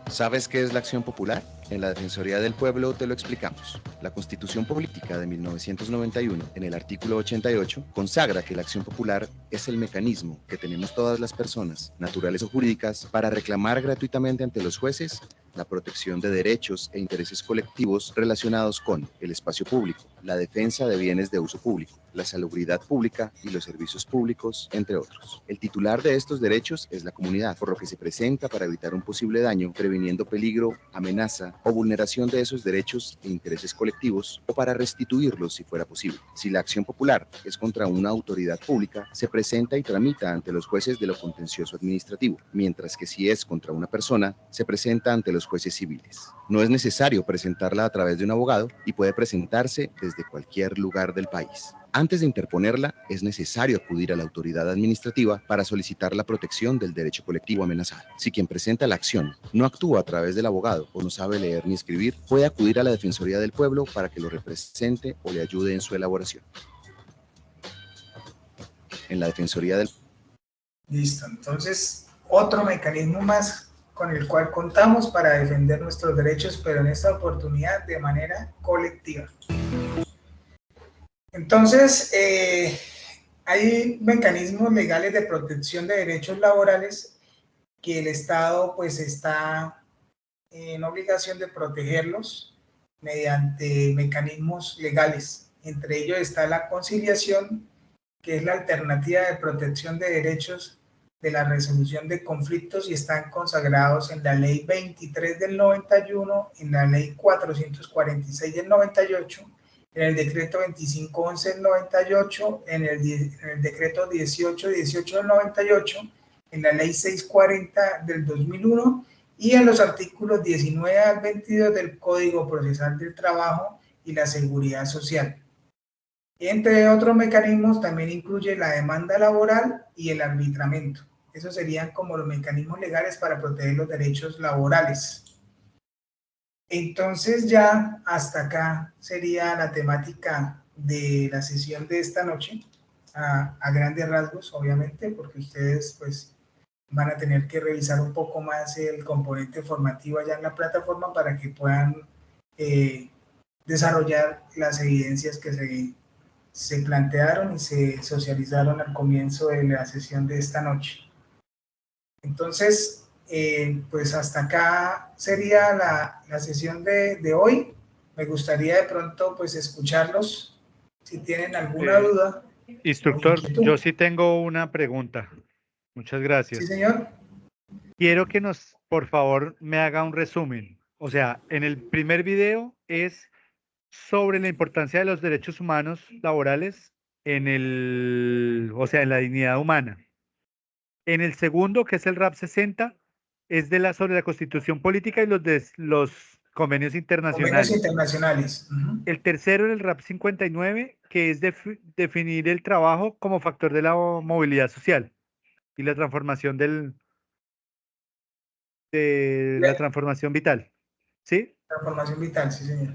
¿Sabes qué es la acción popular? En la Defensoría del Pueblo te lo explicamos. La Constitución Política de 1991, en el artículo 88, consagra que la acción popular es el mecanismo que tenemos todas las personas, naturales o jurídicas, para reclamar gratuitamente ante los jueces la protección de derechos e intereses colectivos relacionados con el espacio público, la defensa de bienes de uso público, la salubridad pública y los servicios públicos, entre otros. El titular de estos derechos es la comunidad, por lo que se presenta para evitar un posible daño, previniendo peligro, amenaza o vulneración de esos derechos e intereses colectivos, o para restituirlos si fuera posible. Si la acción popular es contra una autoridad pública, se presenta y tramita ante los jueces de lo contencioso administrativo, mientras que si es contra una persona, se presenta ante los jueces civiles. No es necesario presentarla a través de un abogado y puede presentarse desde cualquier lugar del país. Antes de interponerla, es necesario acudir a la autoridad administrativa para solicitar la protección del derecho colectivo amenazado. Si quien presenta la acción no actúa a través del abogado o no sabe leer ni escribir, puede acudir a la Defensoría del Pueblo para que lo represente o le ayude en su elaboración. En la Defensoría del... Listo, entonces otro mecanismo más con el cual contamos para defender nuestros derechos, pero en esta oportunidad de manera colectiva. Entonces, hay mecanismos legales de protección de derechos laborales que el Estado pues está en obligación de protegerlos mediante mecanismos legales. Entre ellos está la conciliación, que es la alternativa de protección de derechos de la resolución de conflictos, y están consagrados en la Ley 23 del 91, en la Ley 446 del 98, en el Decreto 2511 del 98, en el Decreto 1818 del 98, en la Ley 640 del 2001 y en los artículos 19 al 22 del Código Procesal del Trabajo y la Seguridad Social. Entre otros mecanismos también incluye la demanda laboral y el arbitramiento. Esos serían como los mecanismos legales para proteger los derechos laborales. Entonces ya hasta acá sería la temática de la sesión de esta noche, a grandes rasgos, obviamente, porque ustedes pues van a tener que revisar un poco más el componente formativo allá en la plataforma para que puedan desarrollar las evidencias que se plantearon y se socializaron al comienzo de la sesión de esta noche. Entonces, pues hasta acá sería la sesión de hoy. Me gustaría de pronto pues escucharlos si tienen alguna duda. Instructor, yo sí tengo una pregunta. Muchas gracias. Sí, señor. Quiero que por favor, me haga un resumen. O sea, en el primer video es sobre la importancia de los derechos humanos laborales en la dignidad humana. En el segundo, que es el RAP 60, es sobre la Constitución Política y los convenios internacionales. Convenios internacionales. El tercero, el RAP 59, que es definir el trabajo como factor de la movilidad social y la transformación la transformación vital. ¿Sí? Transformación vital, sí, señor.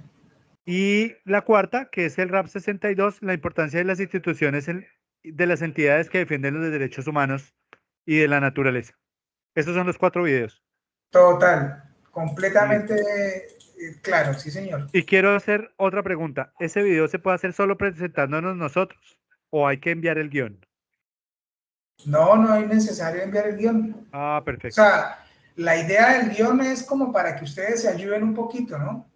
Y la cuarta, que es el RAP 62, la importancia de las instituciones, de las entidades que defienden los derechos humanos y de la naturaleza. Esos son los 4 videos. Total, completamente Claro, sí, señor. Y quiero hacer otra pregunta. ¿Ese video se puede hacer solo presentándonos nosotros o hay que enviar el guión? No, no es necesario enviar el guión. Ah, O perfecto. sea, la idea del guión es como para que ustedes se ayuden un poquito, ¿no?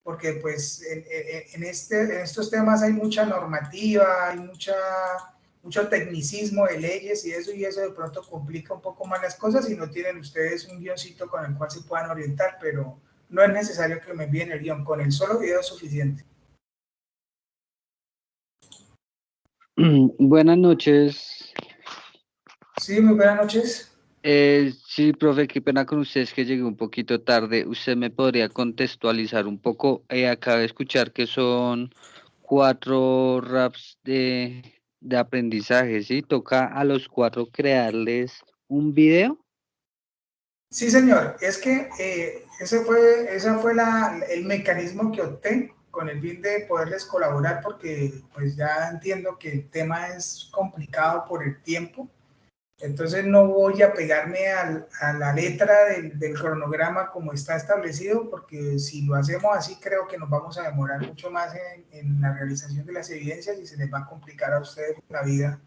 Porque pues en estos temas hay mucha normativa, hay mucho tecnicismo de leyes y eso de pronto complica un poco más las cosas y no tienen ustedes un guioncito con el cual se puedan orientar, pero no es necesario que me envíen el guión, con el solo video es suficiente. Buenas noches. Sí, muy buenas noches. Sí, profe, qué pena con ustedes que llegué un poquito tarde. ¿Usted me podría contextualizar un poco? Acabo de escuchar que son 4 raps de aprendizaje, ¿sí? ¿Toca a los 4 crearles un video? Sí, señor. Es que ese fue el mecanismo que opté con el fin de poderles colaborar porque pues ya entiendo que el tema es complicado por el tiempo. Entonces no voy a pegarme a la letra del cronograma como está establecido, porque si lo hacemos así creo que nos vamos a demorar mucho más en la realización de las evidencias y se les va a complicar a ustedes la vida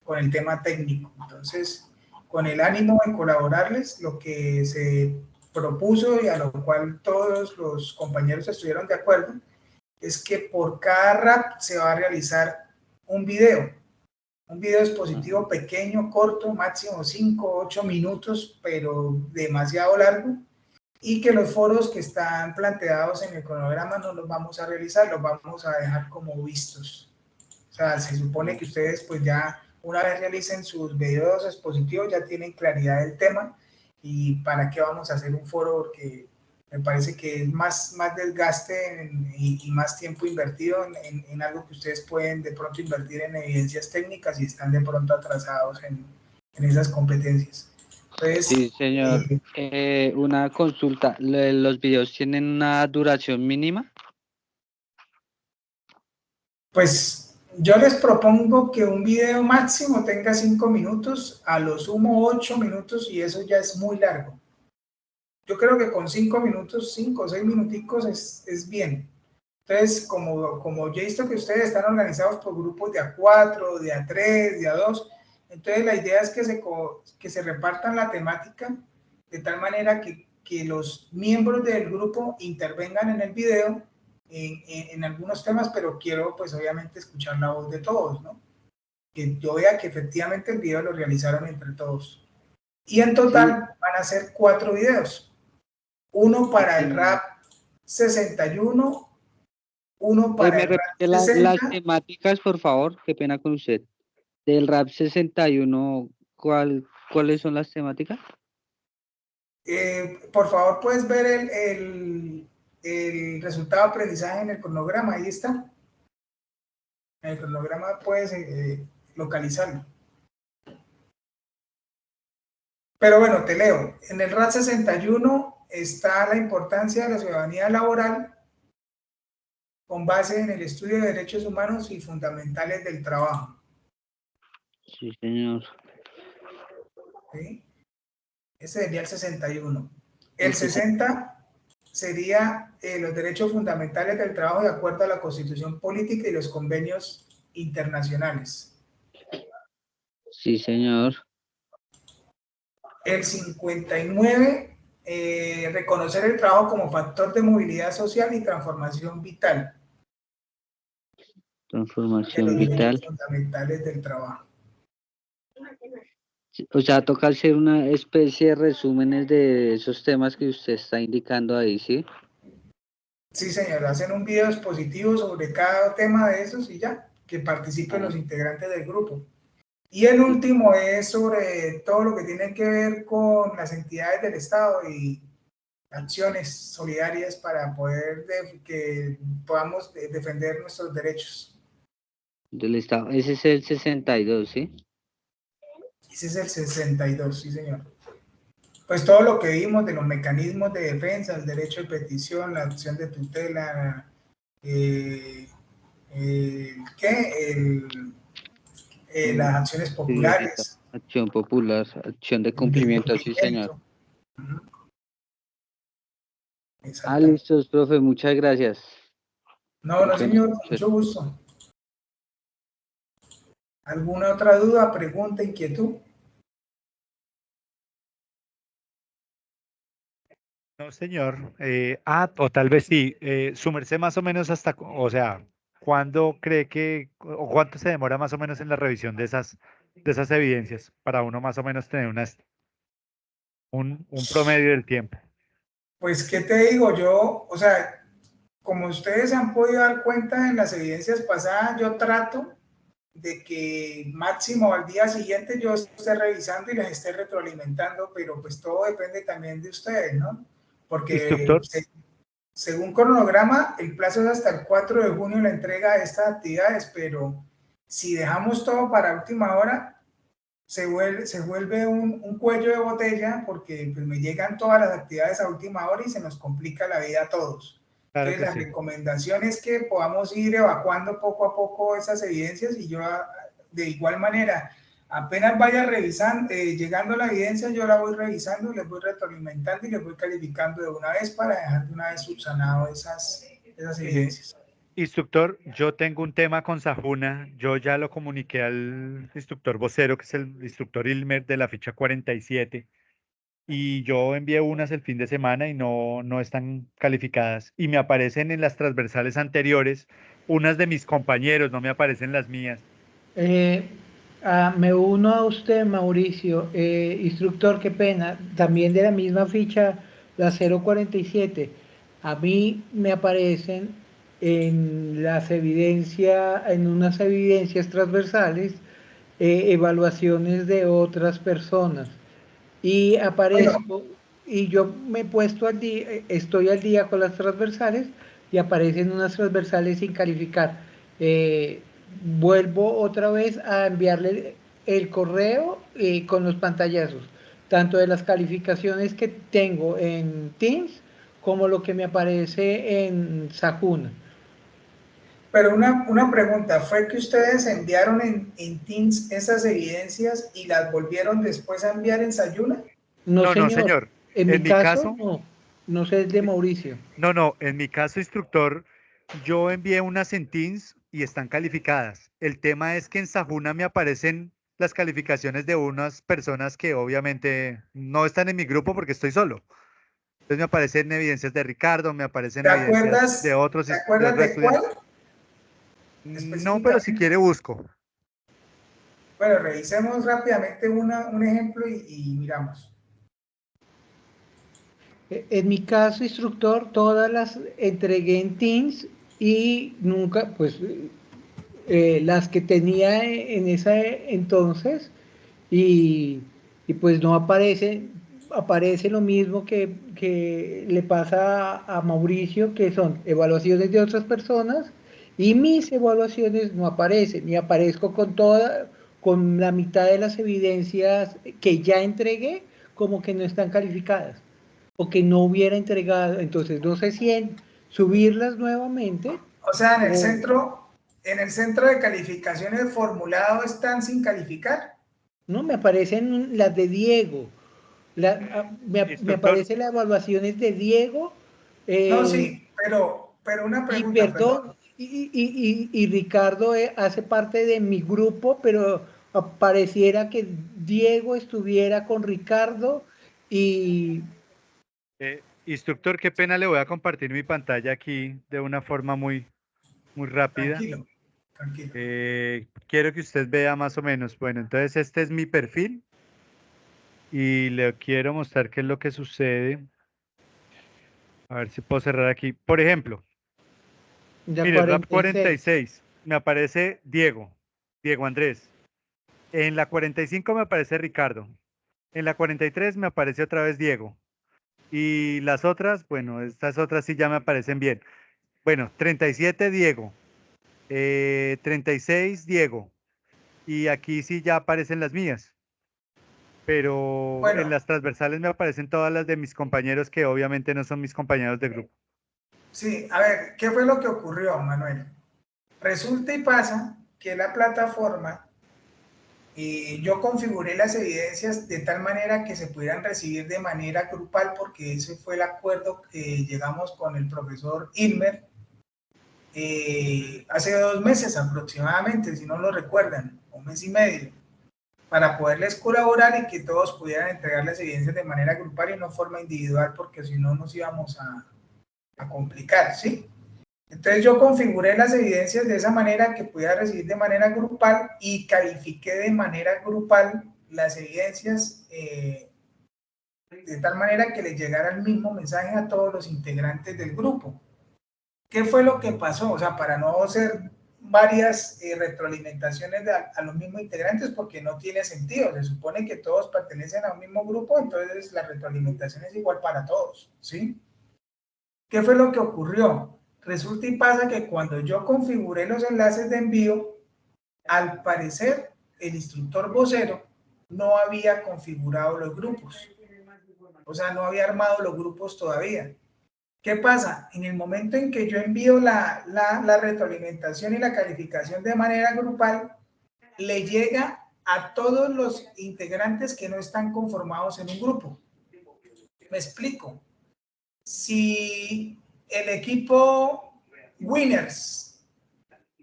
con el tema técnico. Entonces, con el ánimo de colaborarles, lo que se propuso y a lo cual todos los compañeros estuvieron de acuerdo, es que por cada rap se va a realizar un video expositivo pequeño, corto, máximo 5 o 8 minutos, pero demasiado largo, y que los foros que están planteados en el cronograma no los vamos a realizar, los vamos a dejar como vistos. O sea, se supone que ustedes pues ya una vez realicen sus videos expositivos ya tienen claridad del tema y para qué vamos a hacer un foro porque me parece que es más desgaste y más tiempo invertido en algo que ustedes pueden de pronto invertir en evidencias técnicas y están de pronto atrasados en esas competencias. Entonces, Sí, señor. Una consulta. ¿Los videos tienen una duración mínima? pues yo les propongo que un video máximo tenga 5 minutos, a lo sumo 8 minutos y eso ya es muy largo. Yo creo que con 5 minutos, 5 o 6 minuticos es bien. Entonces, como yo he visto que ustedes están organizados por grupos de A4, de A3, de A2, entonces la idea es que se repartan la temática de tal manera que los miembros del grupo intervengan en el video en algunos temas, pero quiero pues obviamente escuchar la voz de todos, ¿no? Que yo vea que efectivamente el video lo realizaron entre todos. Y en total van a ser 4 videos. Uno para el rap 61, uno para ¿Me el rap repite las 60. temáticas, por favor? Qué pena con usted. Del rap 61, ¿cuáles son las temáticas? Por favor, puedes ver el resultado de aprendizaje en el cronograma. Ahí está. En el cronograma puedes localizarlo. Pero bueno, te leo. En el RAT 61 está la importancia de la ciudadanía laboral con base en el estudio de derechos humanos y fundamentales del trabajo. Sí, señor. ¿Sí? Ese sería el 61. El 60 sería los derechos fundamentales del trabajo de acuerdo a la Constitución Política y los convenios internacionales. Sí, señor. El 59, reconocer el trabajo como factor de movilidad social y transformación vital. Transformación de los vital. derechos fundamentales del trabajo. O sea, toca hacer una especie de resúmenes de esos temas que usted está indicando ahí, ¿sí? Sí, señor, hacen un video expositivo sobre cada tema de esos y ya, que participen los integrantes del grupo. Y el último es sobre todo lo que tiene que ver con las entidades del Estado y acciones solidarias para poder que podamos defender nuestros derechos. Del Estado. Ese es el 62, ¿sí? Ese es el 62, sí, señor. Pues todo lo que vimos de los mecanismos de defensa, el derecho de petición, la acción de tutela, las acciones populares. Acción popular, acción de cumplimiento, sí, señor. Exactamente. Listos, profe, muchas gracias. No, no, señor, con mucho gusto. ¿Alguna otra duda, pregunta, inquietud? No, señor. O tal vez sí. Su merced más o menos o sea, ¿cuándo cree o cuánto se demora más o menos en la revisión de esas evidencias para uno más o menos tener un promedio del tiempo? Pues, ¿qué te digo? Yo, o sea, como ustedes se han podido dar cuenta en las evidencias pasadas, yo trato de que máximo al día siguiente yo esté revisando y les esté retroalimentando, pero pues todo depende también de ustedes, ¿no? Porque Instructor, según cronograma, el plazo es hasta el 4 de junio la entrega de estas actividades, pero si dejamos todo para última hora, se vuelve un cuello de botella porque pues, me llegan todas las actividades a última hora y se nos complica la vida a todos. claro Entonces, que la sí. recomendación es que podamos ir evacuando poco a poco esas evidencias y yo de igual manera, apenas vaya revisando, llegando la evidencia, yo la voy revisando, les voy retroalimentando y les voy calificando de una vez para dejar de una vez subsanado esas evidencias. Instructor, yo tengo un tema con Sajuna. Yo ya lo comuniqué al instructor vocero, que es el instructor Ilmer de la ficha 47. Y yo envié unas el fin de semana y no están calificadas. Y me aparecen en las transversales anteriores unas de mis compañeros, no me aparecen las mías. Me uno a usted, Mauricio. Instructor, qué pena. También de la misma ficha, la 047. A mí me aparecen en las evidencias, en unas evidencias transversales, evaluaciones de otras personas. Y Bueno, aparezco, y yo me he puesto al día, estoy al día con las transversales y aparecen unas transversales sin calificar. Eh, Vuelvo otra vez a enviarle el correo con los pantallazos, tanto de las calificaciones que tengo en Teams como lo que me aparece en Sajuna. pero una pregunta, ¿fue que ustedes enviaron en Teams esas evidencias y las volvieron después a enviar en Sayuna? No, No, no, señor. señor. En mi En mi caso, caso, no. No sé el de Mauricio. no, en mi caso, instructor, yo envié unas en Teams y están calificadas. El tema es que en Sajuna me aparecen las calificaciones de unas personas que obviamente no están en mi grupo porque estoy solo. Entonces me aparecen evidencias de Ricardo, me aparecen evidencias de ¿Te acuerdas de cuál estudiantes. No, pero si específicamente? quiere busco. Bueno, revisemos rápidamente un ejemplo y miramos. En mi caso, instructor, todas las entregué en Teams y nunca, pues, las que tenía en ese entonces y, y pues no aparece lo mismo que le pasa a Mauricio, que son evaluaciones de otras personas y mis evaluaciones no aparecen, ni aparezco con la mitad de las evidencias que ya entregué, como que no están calificadas o que no hubiera entregado. Entonces, no sé si en subirlas nuevamente O sea, o en el centro de calificaciones formulado están sin calificar. no me aparecen las de Diego. Me Instructor, aparecen las evaluaciones de Diego No, eh, sí, pero una y pregunta, perdón. perdón, y Ricardo hace parte de mi grupo, pero pareciera que Diego estuviera con Ricardo y instructor, qué pena, le voy a compartir mi pantalla aquí de una forma muy rápida. Tranquilo, tranquilo. Quiero que usted vea más o menos. Bueno, entonces este es mi perfil y le quiero mostrar qué es lo que sucede. A ver si puedo cerrar aquí. Por ejemplo, ya mire, RAP 46. 46, me aparece Diego Andrés. En la 45 me aparece Ricardo. En la 43 me aparece otra vez Diego. Y las otras, bueno, estas otras sí ya me aparecen bien. Bueno, 37 Diego. 36 Diego. Y aquí sí ya aparecen las mías. Pero en Bueno, las transversales me aparecen todas las de mis compañeros que obviamente no son mis compañeros de grupo. sí, a ver, ¿qué fue lo que ocurrió, Manuel? Resulta y pasa que la plataforma yo configuré las evidencias de tal manera que se pudieran recibir de manera grupal, porque ese fue el acuerdo que llegamos con el profesor Ilmer hace 2 meses aproximadamente, si no lo recuerdan, 1 mes y medio, para poderles colaborar y que todos pudieran entregar las evidencias de manera grupal y no de forma individual, porque si no nos íbamos a complicar, ¿sí? Entonces yo configuré las evidencias de esa manera que pudiera recibir de manera grupal y califiqué de manera grupal las evidencias de tal manera que les llegara el mismo mensaje a todos los integrantes del grupo. ¿Qué fue lo que pasó? O sea, para no hacer varias retroalimentaciones a los mismos integrantes, porque no tiene sentido. Se supone que todos pertenecen a un mismo grupo, entonces la retroalimentación es igual para todos, ¿sí? ¿Qué fue lo que ocurrió? Resulta y pasa que cuando yo configuré los enlaces de envío, al parecer el instructor vocero no había configurado los grupos. O sea, no había armado los grupos todavía. ¿Qué pasa? En el momento en que yo envío la retroalimentación y la calificación de manera grupal, le llega a todos los integrantes que no están conformados en un grupo. Me explico. Si el equipo Winners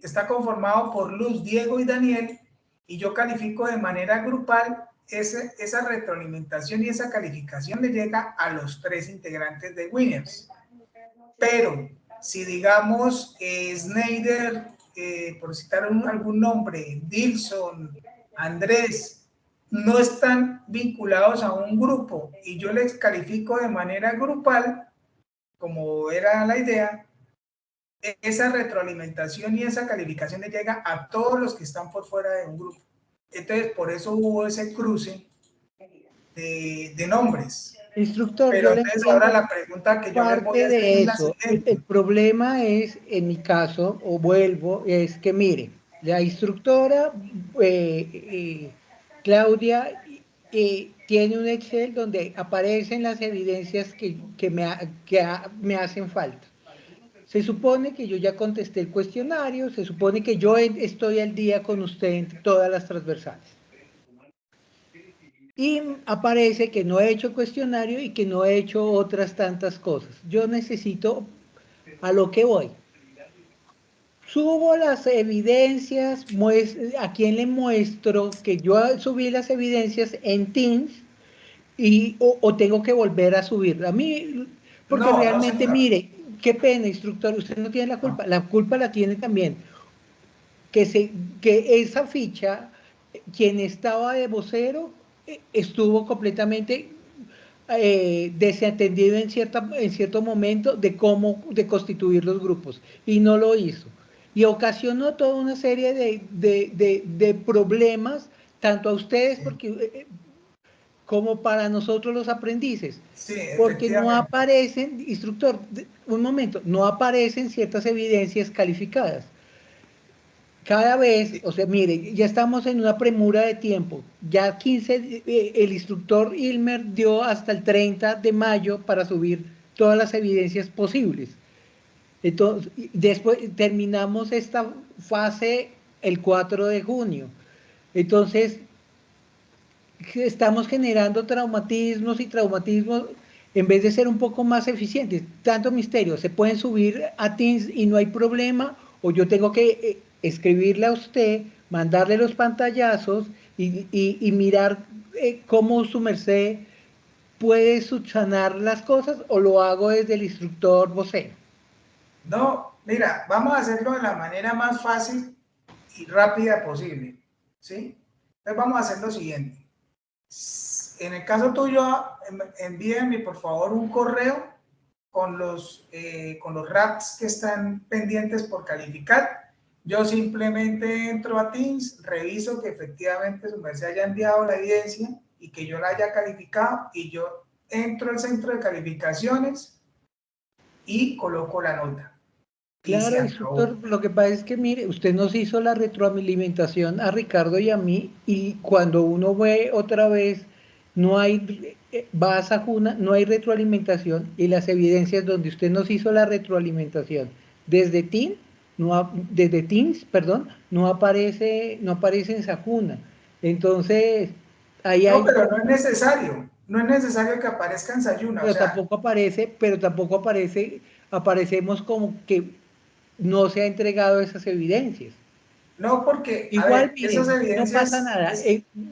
está conformado por Luz, Diego y Daniel, y yo califico de manera grupal, esa retroalimentación y esa calificación le llega a los 3 integrantes de Winners. Pero si digamos Snyder, por citar algún nombre, Dilson, Andrés, no están vinculados a un grupo y yo les califico de manera grupal, como era la idea, esa retroalimentación y esa calificación le llega a todos los que están por fuera de un grupo. Entonces, por eso hubo ese cruce de nombres. Instructor, pero yo entonces le ahora la pregunta que yo les voy a hacer de es la eso. siguiente. El problema es, en mi caso, o vuelvo, es que mire, la instructora Claudia tiene un Excel donde aparecen las evidencias que me hacen falta. Se supone que yo ya contesté el cuestionario, se supone que yo estoy al día con usted en todas las transversales. Y aparece que no he hecho cuestionario y que no he hecho otras tantas cosas. Yo necesito, a lo que voy, subo las evidencias, a quién le muestro que yo subí las evidencias en Teams o tengo que volver a subir. A mí, porque No, realmente, no, mire, qué pena, instructor, usted no tiene la culpa. La culpa la tiene también que esa ficha, quien estaba de vocero, estuvo completamente desatendido en cierto momento de constituir los grupos, y no lo hizo. Y ocasionó toda una serie de problemas, tanto a ustedes como para nosotros los aprendices, sí, porque no aparecen, instructor, un momento, no aparecen ciertas evidencias calificadas. Cada vez, o sea, mire, ya estamos en una premura de tiempo. Ya el instructor Ilmer dio hasta el 30 de mayo para subir todas las evidencias posibles. Entonces, después terminamos esta fase el 4 de junio. Entonces, estamos generando traumatismos en vez de ser un poco más eficientes. Tanto misterio, se pueden subir a Teams y no hay problema, o yo tengo que escribirle a usted, mandarle los pantallazos y mirar cómo su merced puede subsanar las cosas, o lo hago desde el instructor vocero. No, mira, vamos a hacerlo de la manera más fácil y rápida posible, ¿sí? Entonces vamos a hacer lo siguiente. En el caso tuyo, envíenme por favor un correo con los RAPs que están pendientes por calificar. Yo simplemente entro a Teams, reviso que efectivamente su merced haya enviado la evidencia y que yo la haya calificado, y yo entro al centro de calificaciones y coloco la nota. Claro, instructor, lo que pasa es que, mire, usted nos hizo la retroalimentación a Ricardo y a mí, y cuando uno ve otra vez, no hay, va a Sajuna, no hay retroalimentación, y las evidencias donde usted nos hizo la retroalimentación desde Teams, no aparece en Sajuna. Entonces, ahí No, hay, pero no es necesario. No es necesario que aparezca en Sayuna. O sea, pero tampoco aparecemos como que no se ha entregado esas evidencias. no porque, a Igual, ver, esas miren, no pasa evidencias, nada.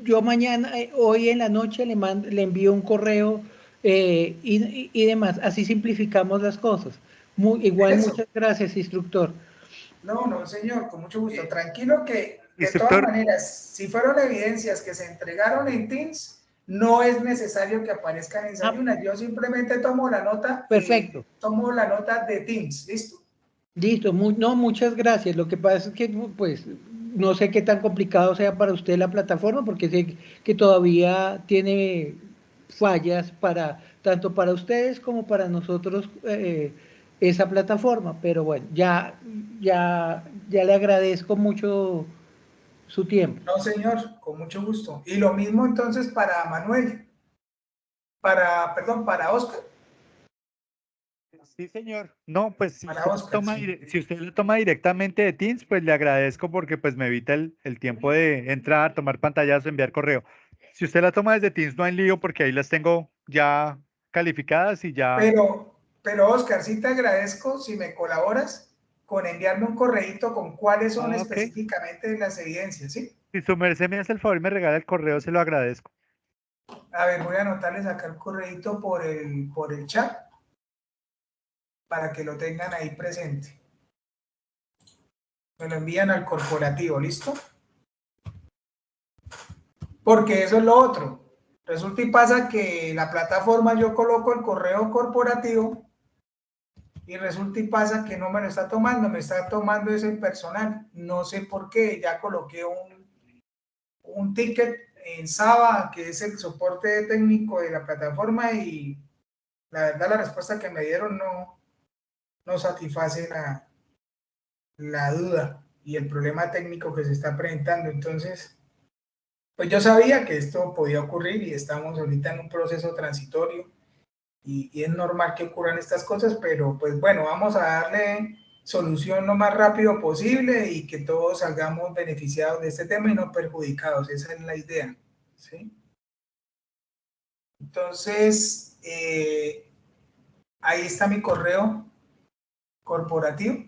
Yo mañana, hoy en la noche le envío un correo y demás. Así simplificamos las cosas. Igual, eso. muchas gracias, instructor. No, no, señor, con mucho gusto. Tranquilo que, de todas Instructor, maneras, si fueron evidencias que se entregaron en Teams, no es necesario que aparezcan en Ah, Sayuna. Yo simplemente tomo perfecto. la nota de Teams, ¿listo? Listo, no, muchas gracias. Lo que pasa es que, pues, no sé qué tan complicado sea para usted la plataforma, porque sé que todavía tiene fallas tanto para ustedes como para nosotros esa plataforma. Pero bueno, ya le agradezco mucho su tiempo. No, señor, con mucho gusto. Y lo mismo entonces para Manuel, perdón, para Oscar. sí, señor. No, pues si Para usted Oscar, sí. si usted lo toma directamente de Teams, pues le agradezco porque pues me evita el tiempo de entrar, tomar pantallazo, enviar correo. Si usted la toma desde Teams, no hay lío porque ahí las tengo ya calificadas y ya. Pero Oscar, sí te agradezco si me colaboras con enviarme un correíto con cuáles son Ah, ok. específicamente las evidencias, ¿sí? Si su merced me hace el favor y me regala el correo, se lo agradezco. A ver, voy a anotarles acá el correíto por el chat para que lo tengan ahí presente. Me lo envían al corporativo, ¿listo? Porque eso es lo otro. Resulta y pasa que la plataforma yo coloco el correo corporativo y resulta y pasa que no me lo está tomando, me está tomando ese personal. No sé por qué, ya coloqué un ticket en Saba, que es el soporte técnico de la plataforma, y la verdad la respuesta que me dieron no satisface la duda y el problema técnico que se está presentando. Entonces, pues yo sabía que esto podía ocurrir y estamos ahorita en un proceso transitorio y es normal que ocurran estas cosas, pero pues bueno, vamos a darle solución lo más rápido posible y que todos salgamos beneficiados de este tema y no perjudicados. Esa es la idea, ¿sí? Entonces, ahí está mi correo corporativo.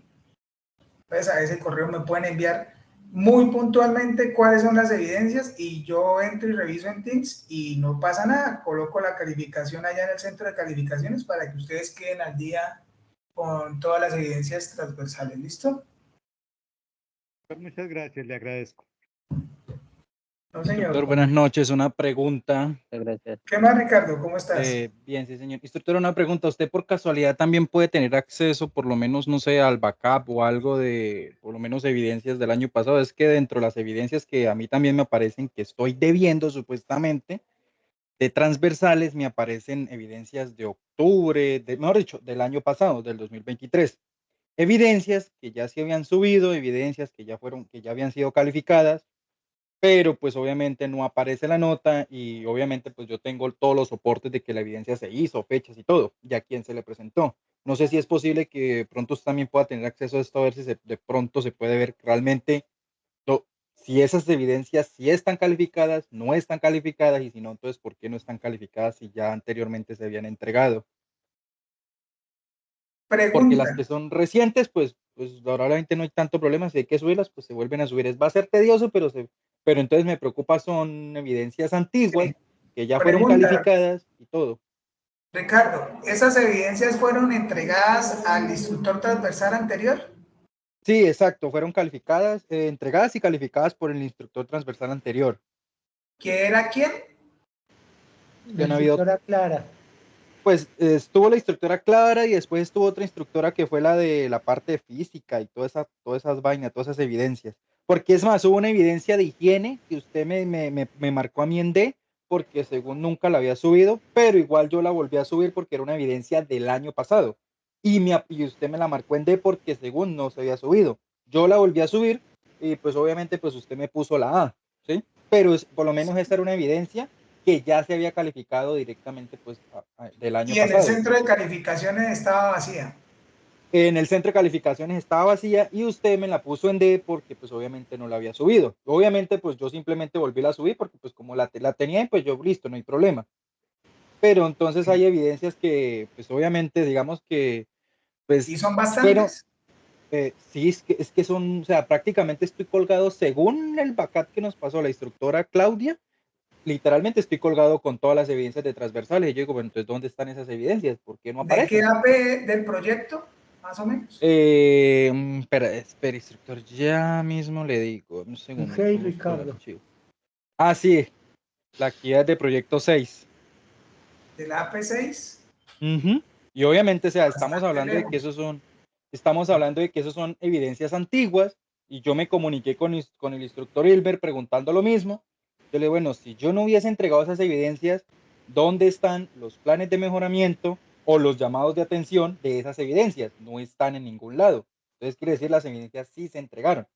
Entonces, a ese correo me pueden enviar muy puntualmente cuáles son las evidencias y yo entro y reviso en Teams y no pasa nada. Coloco la calificación allá en el centro de calificaciones para que ustedes queden al día con todas las evidencias transversales. ¿Listo? Muchas gracias, le agradezco. No, señor. Instructor, buenas noches. Una pregunta. Gracias. ¿Qué más, Ricardo? ¿Cómo estás? Bien, sí, señor. Instructor, una pregunta. ¿Usted por casualidad también puede tener acceso, por lo menos, no sé, al backup o algo de, por lo menos, evidencias del año pasado? Es que dentro de las evidencias que a mí también me aparecen que estoy debiendo, supuestamente, de transversales, me aparecen evidencias de octubre, mejor dicho, del año pasado, del 2023. Evidencias que ya se habían subido, evidencias que ya habían sido calificadas, pero pues obviamente no aparece la nota y obviamente pues yo tengo todos los soportes de que la evidencia se hizo, fechas y todo, y a quién se le presentó. No sé si es posible que de pronto usted también pueda tener acceso a esto, a ver si de pronto se puede ver realmente si esas evidencias sí están calificadas, no están calificadas, y si no, entonces ¿por qué no están calificadas si ya anteriormente se habían entregado? Porque las que Pregunta. son recientes, pues probablemente no hay tanto problema. Si hay que subirlas, pues se vuelven a subir. Va a ser tedioso, pero entonces me preocupa son evidencias antiguas Sí. que ya fueron Pregunta, calificadas y todo. Ricardo, ¿esas evidencias fueron entregadas al instructor transversal anterior? Sí, exacto. Fueron calificadas, entregadas y calificadas por el instructor transversal anterior. ¿Que era quién? La Ya no ha habido, instructora Clara. pues estuvo la instructora Clara y después estuvo otra instructora que fue la de la parte de física y todas esas vainas, todas esas evidencias. Porque es más, hubo una evidencia de higiene que usted me marcó a mí en D, porque según nunca la había subido, pero igual yo la volví a subir porque era una evidencia del año pasado. Y usted me la marcó en D porque según no se había subido. Yo la volví a subir y pues obviamente pues usted me puso la A, ¿sí? Pero por lo menos esta era una evidencia que ya se había calificado directamente pues del año Y en el pasado. centro de calificaciones estaba vacía. en el centro de calificaciones estaba vacía y usted me la puso en D porque pues obviamente no la había subido. Obviamente pues yo simplemente volví a subir porque pues como la tenía, pues yo listo, no hay problema. Pero entonces hay evidencias que pues obviamente digamos que pues ¿Y son bastantes? sí, es que son, o sea, prácticamente estoy colgado según el backup que nos pasó la instructora Claudia, literalmente estoy colgado con todas las evidencias de transversales. Y yo digo, bueno, entonces, ¿dónde están esas evidencias? ¿Por qué no ¿De qué aparecen? AP del proyecto, más o menos? Espera, instructor, ya mismo le digo, un segundo. Ok, Busco el Ricardo. archivo. Ah, sí, la guía de proyecto 6. ¿De la AP6? Y obviamente, o sea, estamos Bastante hablando de que lejos. esos son evidencias antiguas, y yo me comuniqué con el instructor Hilbert preguntando lo mismo. Yo le digo, bueno, si yo no hubiese entregado esas evidencias, ¿dónde están los planes de mejoramiento o los llamados de atención de esas evidencias? No están en ningún lado. Entonces quiere decir, las evidencias sí se entregaron.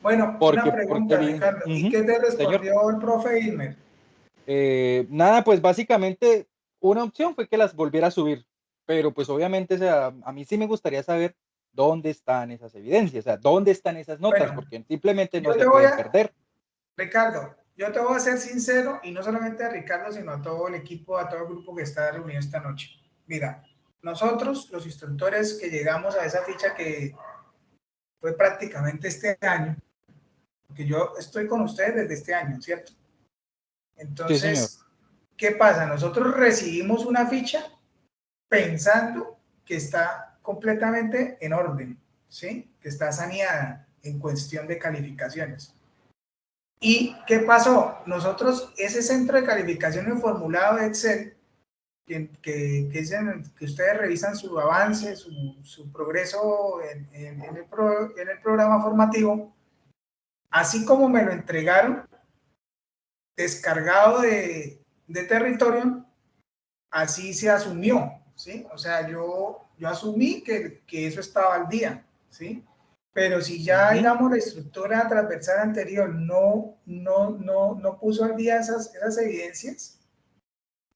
Bueno, una pregunta, Ricardo. ¿Y qué te Señor, respondió el profe Ilmer? nada, pues básicamente una opción fue que las volviera a subir, pero pues obviamente, o sea, a mí sí me gustaría saber dónde están esas evidencias, o sea, dónde están esas notas, Bueno, porque simplemente no yo se te voy pueden a, perder. Ricardo, yo te voy a ser sincero, y no solamente a Ricardo, sino a todo el equipo, a todo el grupo que está reunido esta noche. Mira, nosotros, los instructores que llegamos a esa ficha que fue prácticamente este año, porque yo estoy con ustedes desde este año, ¿cierto? Sí, señor. Entonces, ¿qué pasa? Nosotros recibimos una ficha pensando que está completamente en orden, ¿sí? Que está saneada en cuestión de calificaciones. ¿Y qué pasó? Nosotros, ese centro de calificación en formulado de Excel, es en el que ustedes revisan su avance, su progreso en el programa formativo, así como me lo entregaron descargado de territorio, así se asumió, ¿sí? O sea, yo asumí que eso estaba al día, ¿sí? Pero si ya, digamos, la estructura transversal anterior no puso al día esas evidencias,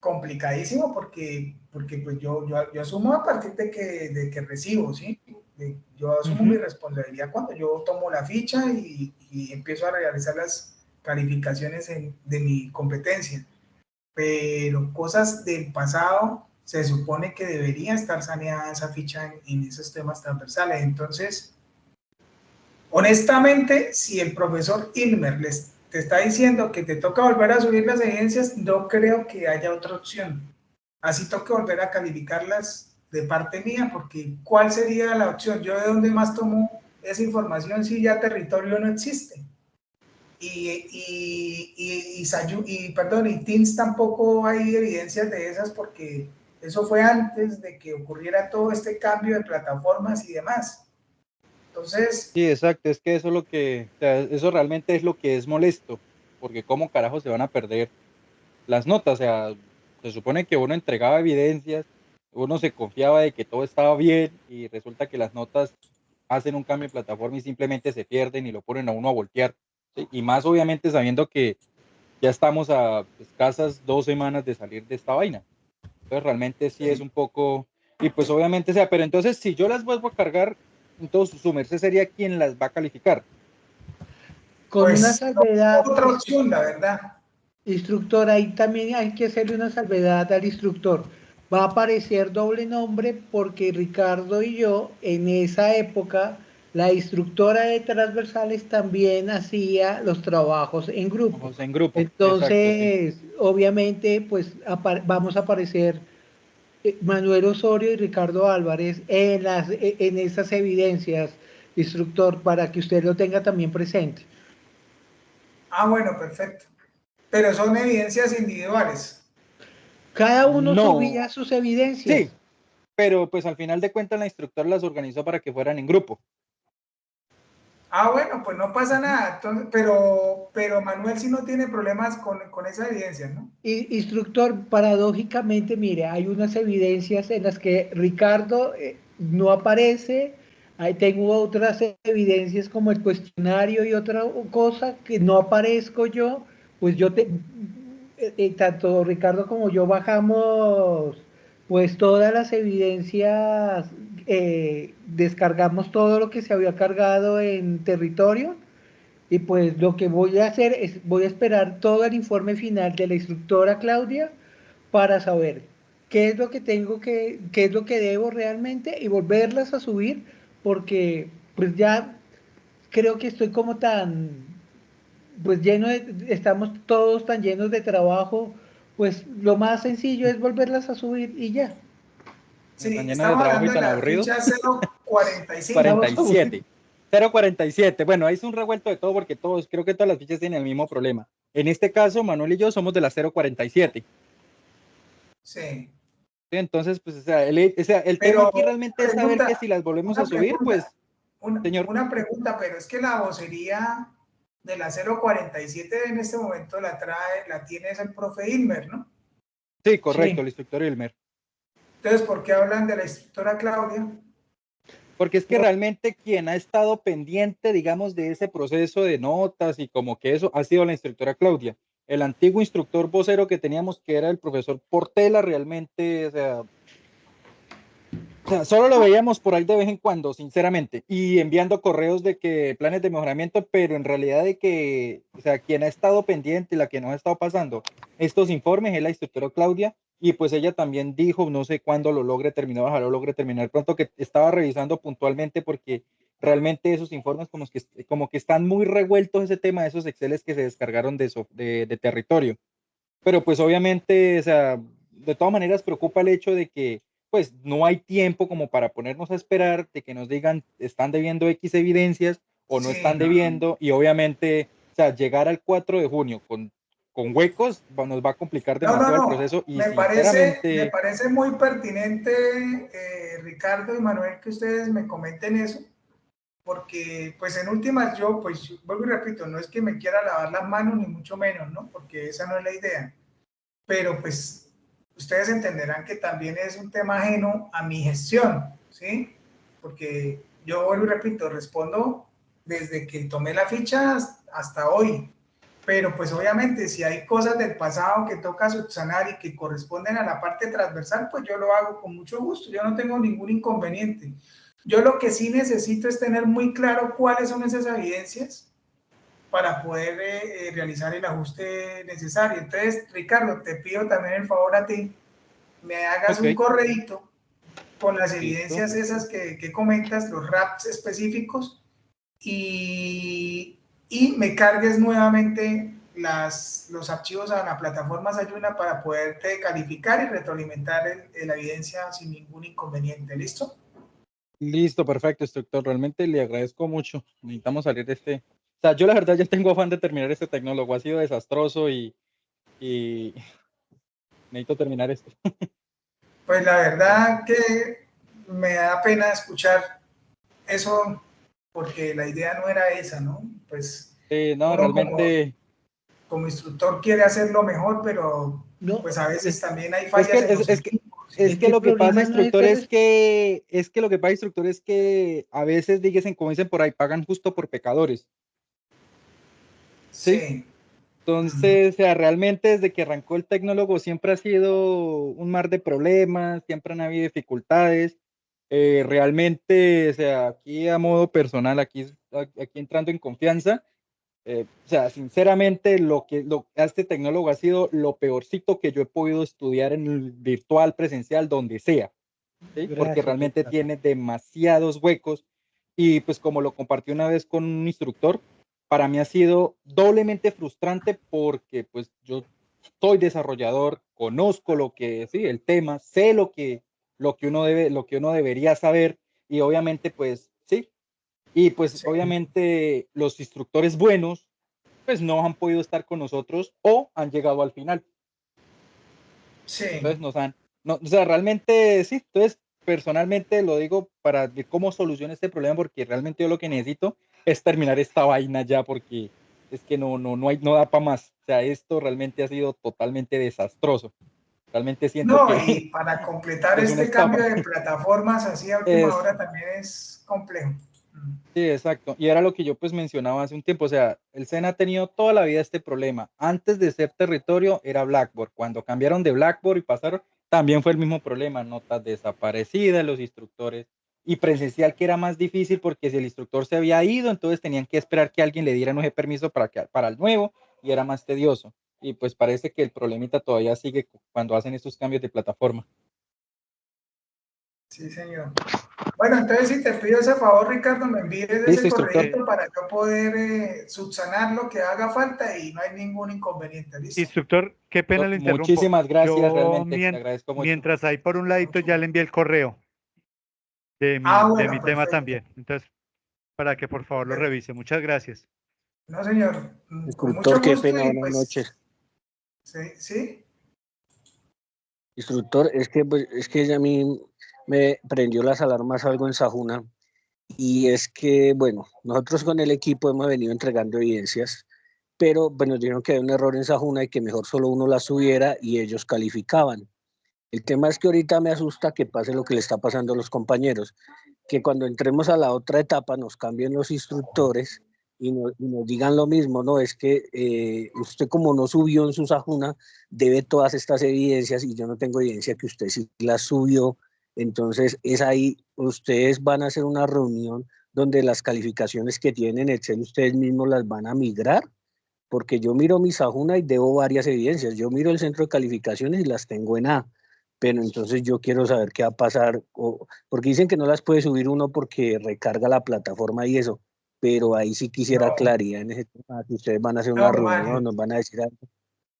complicadísimo porque pues yo asumo a partir de que recibo, ¿sí? Yo asumo mi responsabilidad cuando yo tomo la ficha y empiezo a realizar las calificaciones de mi competencia. Pero cosas del pasado se supone que debería estar saneada esa ficha en esos temas transversales. Entonces, honestamente, si el profesor Ilmer te está diciendo que te toca volver a subir las evidencias, no creo que haya otra opción. Así toca volver a calificarlas de parte mía, porque ¿cuál sería la opción? ¿Yo de dónde más tomo esa información si ya territorio no existe? Y Teams tampoco hay evidencias de esas porque eso fue antes de que ocurriera todo este cambio de plataformas y demás. Entonces... Sí, exacto, es que eso es lo que, o sea, eso realmente es lo que es molesto, porque cómo carajo se van a perder las notas. O sea, se supone que uno entregaba evidencias, uno se confiaba de que todo estaba bien y resulta que las notas hacen un cambio de plataforma y simplemente se pierden y lo ponen a uno a voltear, ¿sí? Y más obviamente sabiendo que ya estamos a escasas 2 semanas de salir de esta vaina. Entonces realmente sí es un poco, y pues obviamente, o sea, pero entonces si yo las vuelvo a cargar, entonces su merced sería quien las va a calificar. Con pues, una salvedad. No, otra opción, la verdad. Instructor, ahí también hay que hacerle una salvedad al instructor. Va a aparecer doble nombre porque Ricardo y yo, en esa época, la instructora de transversales también hacía los trabajos en grupo. En grupo, Entonces, exacto, sí. obviamente, pues vamos a aparecer Manuel Osorio y Ricardo Álvarez en esas evidencias, instructor, para que usted lo tenga también presente. Ah, bueno, perfecto. Pero son evidencias individuales. Cada uno No, subía sus evidencias. sí, pero pues al final de cuentas la instructora las organizó para que fueran en grupo. Ah, bueno, pues no pasa nada. Entonces, pero Manuel sí no tiene problemas con esa evidencia, ¿no? Instructor, paradójicamente, mire, hay unas evidencias en las que Ricardo no aparece, ahí tengo otras evidencias como el cuestionario y otra cosa que no aparezco yo, pues tanto Ricardo como yo bajamos pues todas las evidencias descargamos todo lo que se había cargado en territorio. Y pues lo que voy a hacer es, voy a esperar todo el informe final de la instructora Claudia para saber qué es lo que qué es lo que debo realmente y volverlas a subir, porque pues ya creo que estoy como pues estamos todos tan llenos de trabajo, pues lo más sencillo es volverlas a subir y ya. Sí, Tan lleno de estamos trabajo y hablando de tan la aburrido. ficha 045. 47. 047. Bueno, ahí es un revuelto de todo porque creo que todas las fichas tienen el mismo problema. En este caso, Manuel y yo somos de la 047. Sí. Entonces, pues, o sea, el tema aquí realmente es saber que si las volvemos a subir, pues, señor. Una pregunta, pero es que la vocería de la 047 en este momento la tiene es el profe Ilmer, ¿no? Sí, correcto, el instructor Ilmer. Entonces, ¿por qué hablan de la instructora Claudia? Porque es que realmente quien ha estado pendiente, digamos, de ese proceso de notas y como que eso ha sido la instructora Claudia. El antiguo instructor vocero que teníamos, que era el profesor Portela, realmente, o sea, solo lo veíamos por ahí de vez en cuando, sinceramente, y enviando correos de que planes de mejoramiento, pero en realidad de que, o sea, quien ha estado pendiente y la que nos ha estado pasando estos informes es la instructora Claudia, y pues ella también dijo, no sé cuándo lo logre terminar, ojalá lo logre terminar pronto, que estaba revisando puntualmente porque realmente esos informes como que están muy revueltos ese tema de esos Exceles que se descargaron de territorio. Pero pues obviamente, o sea, de todas maneras preocupa el hecho de que pues no hay tiempo como para ponernos a esperar de que nos digan están debiendo X evidencias o no Sí, están no. debiendo y obviamente, o sea, llegar al 4 de junio con huecos nos va a complicar demasiado el proceso y me sinceramente... parece muy pertinente, Ricardo y Manuel, que ustedes me comenten eso, porque pues en últimas yo, pues vuelvo y repito, no es que me quiera lavar las manos ni mucho menos, ¿no? Porque esa no es la idea, pero pues ustedes entenderán que también es un tema ajeno a mi gestión, ¿sí? Porque yo vuelvo y repito, respondo desde que tomé la ficha hasta hoy, pero pues obviamente si hay cosas del pasado que toca subsanar y que corresponden a la parte transversal, pues yo lo hago con mucho gusto, yo no tengo ningún inconveniente. Yo lo que sí necesito es tener muy claro cuáles son esas evidencias para poder realizar el ajuste necesario. Entonces, Ricardo, te pido también el favor a ti, me hagas un correíto con las evidencias esas que comentas, los RAPs específicos, y me cargues nuevamente los archivos a la plataforma Sayuna para poderte calificar y retroalimentar la evidencia sin ningún inconveniente. ¿Listo? Listo, perfecto, instructor. Realmente le agradezco mucho. Necesitamos salir de este... O sea, yo la verdad ya tengo afán de terminar este tecnólogo. Ha sido desastroso y necesito terminar esto. Pues la verdad que me da pena escuchar eso porque la idea no era esa, ¿no? Pues no, uno realmente... como instructor quiere hacerlo mejor, pero no, pues a veces también hay fallas en los equipos. Es que lo que pasa, instructor, no es que lo que pasa, instructor, es que a veces dicen, como dicen por ahí, pagan justo por pecadores. ¿Sí? Entonces, o sea, realmente desde que arrancó el tecnólogo siempre ha sido un mar de problemas, siempre han habido dificultades. Realmente, o sea, aquí a modo personal, aquí entrando en confianza, o sea, sinceramente, este tecnólogo ha sido lo peorcito que yo he podido estudiar en el virtual, presencial, donde sea, ¿sí? Porque realmente tiene demasiados huecos y pues como lo compartí una vez con un instructor, para mí ha sido doblemente frustrante porque pues yo soy desarrollador, conozco sí, el tema, sé lo que uno debería saber y obviamente pues sí, y pues obviamente los instructores buenos pues no han podido estar con nosotros o han llegado al final. Sí. Entonces o sea, realmente sí, entonces personalmente lo digo para ver cómo solucionar este problema porque realmente yo lo que necesito es terminar esta vaina ya porque es que no da para más. O sea, esto realmente ha sido totalmente desastroso. Realmente siento No, que y para completar es una este estafa. cambio de plataformas así a última hora también es complejo. Sí, exacto. Y era lo que yo pues mencionaba hace un tiempo, o sea, el SENA ha tenido toda la vida este problema. Antes de ser territorio era Blackboard. Cuando cambiaron de Blackboard y pasaron, también fue el mismo problema, notas desaparecidas, los instructores y presencial, que era más difícil porque si el instructor se había ido, entonces tenían que esperar que alguien le diera ese permiso para el nuevo y era más tedioso. Y pues parece que el problemita todavía sigue cuando hacen estos cambios de plataforma. Sí, señor. Bueno, entonces si te pido ese favor, Ricardo, me envíes ese correo para yo poder subsanar lo que haga falta y no hay ningún inconveniente. ¿Listo? Instructor, qué pena lo interrumpo. Muchísimas gracias, Yo, realmente, te agradezco mucho. Mientras ahí por un ladito ya le envié el correo de mi, de mi tema también. Entonces, para que por favor lo revise. Muchas gracias. No, señor. Instructor, qué pena, buenas noches. Sí, sí. Instructor, es que a mí me prendió las alarmas algo en Sajuna, y es que, bueno, nosotros con el equipo hemos venido entregando evidencias, pero nos dijeron que había un error en Sajuna y que mejor solo uno las subiera y ellos calificaban. El tema es que ahorita me asusta que pase lo que le está pasando a los compañeros, que cuando entremos a la otra etapa nos cambien los instructores y nos digan lo mismo, ¿no? Es que usted como no subió en su Sajuna, debe todas estas evidencias y yo no tengo evidencia que usted sí las subió. Entonces es ahí, ustedes van a hacer una reunión donde las calificaciones que tienen en Excel ustedes mismos las van a migrar, porque yo miro mi Sajuna y debo varias evidencias. Yo miro el centro de calificaciones y las tengo en A, pero entonces yo quiero saber qué va a pasar, porque dicen que no las puede subir uno porque recarga la plataforma y eso, pero ahí sí quisiera claridad en ese tema, que ustedes van a hacer una reunión, nos van a decir algo.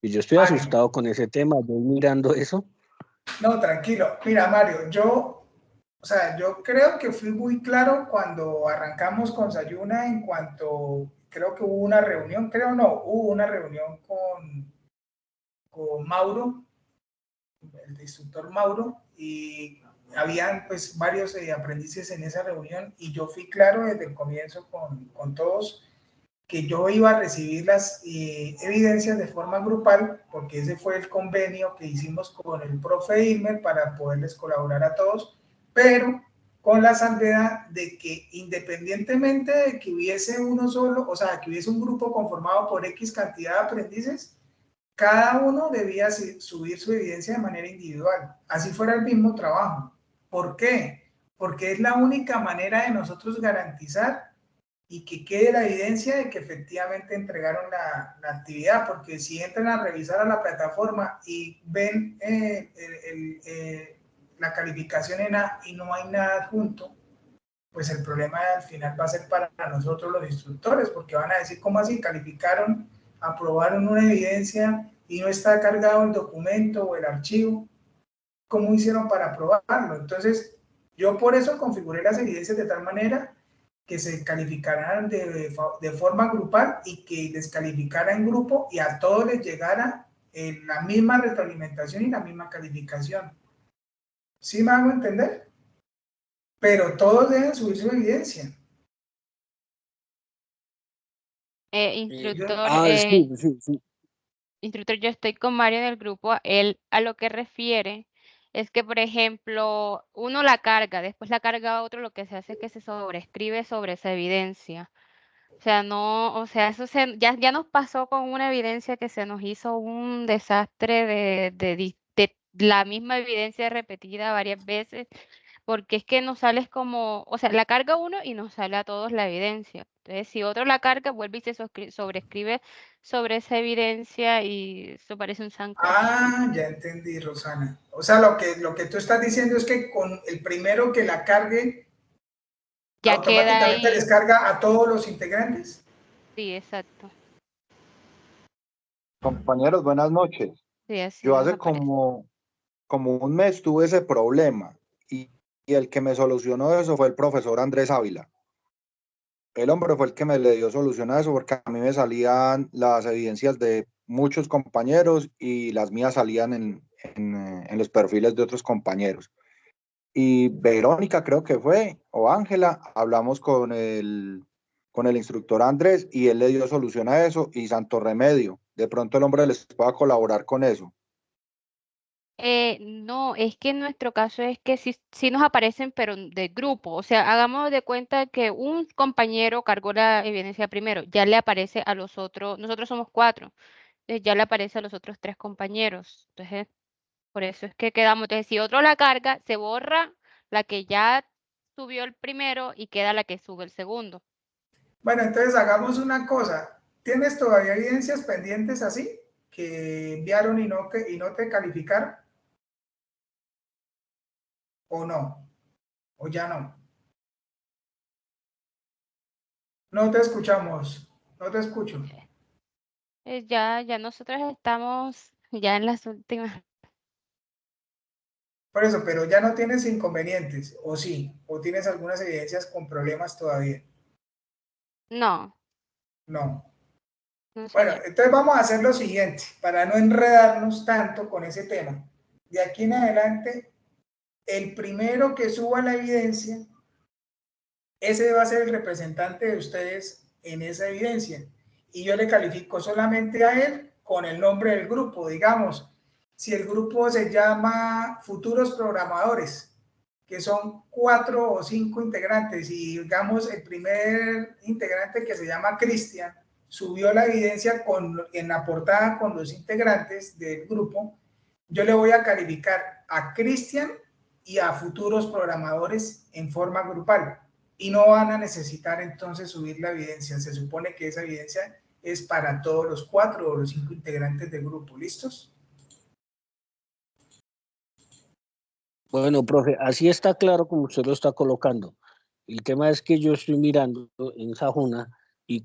Y yo estoy asustado con ese tema, voy mirando eso. No, tranquilo. Mira, Mario, yo creo que fui muy claro cuando arrancamos con Sayuna en cuanto, creo que hubo una reunión, hubo una reunión con Mauro, el instructor Mauro, y habían pues varios aprendices en esa reunión y yo fui claro desde el comienzo con todos que yo iba a recibir las evidencias de forma grupal, porque ese fue el convenio que hicimos con el profe Ilmer para poderles colaborar a todos, pero con la salvedad de que independientemente de que hubiese uno solo, o sea, que hubiese un grupo conformado por X cantidad de aprendices, cada uno debía subir su evidencia de manera individual, así fuera el mismo trabajo. ¿Por qué? Porque es la única manera de nosotros garantizar y que quede la evidencia de que efectivamente entregaron la actividad, porque si entran a revisar a la plataforma y ven la calificación en A y no hay nada adjunto, pues el problema al final va a ser para nosotros los instructores, porque van a decir, ¿cómo así? Calificaron, aprobaron una evidencia y no está cargado el documento o el archivo. ¿Cómo hicieron para aprobarlo? Entonces, yo por eso configuré las evidencias de tal manera que se calificaran de forma grupal y que descalificara en grupo y a todos les llegara la misma retroalimentación y la misma calificación. ¿Sí me hago entender? Pero todos deben subir su evidencia. Instructor, Sí. Instructor, yo estoy con Mario en el grupo. Él a lo que refiere es que, por ejemplo, uno la carga, después la carga a otro, lo que se hace es que se sobrescribe sobre esa evidencia. O sea, no, o sea, eso ya nos pasó con una evidencia que se nos hizo un desastre de la misma evidencia repetida varias veces, porque es que nos sale como, o sea, la carga uno y nos sale a todos la evidencia. Entonces, si otro la carga, vuelve y se sobrescribe sobre esa evidencia y eso parece un sancocho. Ah, ya entendí, Rosana. O sea, lo que tú estás diciendo es que con el primero que la cargue, ya automáticamente queda ahí. les carga a todos los integrantes. Sí, exacto. Compañeros, buenas noches. Sí, así Yo nos hace como un mes tuve ese problema y el que me solucionó eso fue el profesor Andrés Ávila. El hombre fue el que me le dio solución a eso porque a mí me salían las evidencias de muchos compañeros y las mías salían en los perfiles de otros compañeros. Y Verónica creo que fue, o Ángela, hablamos con el instructor Andrés y él le dio solución a eso y Santo Remedio. De pronto el hombre les pueda colaborar con eso. No, es que en nuestro caso es que sí nos aparecen, pero de grupo. O sea, hagamos de cuenta que un compañero cargó la evidencia primero, ya le aparece a los otros, nosotros somos 4, ya le aparece a los otros 3 compañeros. Entonces, por eso es que quedamos. Entonces, si otro la carga, se borra la que ya subió el primero y queda la que sube el segundo. Bueno, entonces hagamos una cosa. ¿Tienes todavía evidencias pendientes así que enviaron y no te calificaron? ¿O no? ¿O ya no? No te escuchamos. No te escucho. Ya nosotros estamos ya en las últimas. Por eso, pero ya no tienes inconvenientes, ¿o sí? ¿O tienes algunas evidencias con problemas todavía? No, No. no Bueno, señor. entonces vamos a hacer lo siguiente, para no enredarnos tanto con ese tema. De aquí en adelante, el primero que suba la evidencia, ese va a ser el representante de ustedes en esa evidencia. Y yo le califico solamente a él con el nombre del grupo. Digamos, si el grupo se llama Futuros Programadores, que son 4 o 5 integrantes, y digamos el primer integrante, que se llama Cristian, subió la evidencia en la portada con los integrantes del grupo, yo le voy a calificar a Cristian y a Futuros Programadores en forma grupal, y no van a necesitar entonces subir la evidencia. Se supone que esa evidencia es para todos los 4 o los 5 integrantes del grupo. ¿Listos? Bueno, profe, así está claro como usted lo está colocando. El tema es que yo estoy mirando en Sajuna y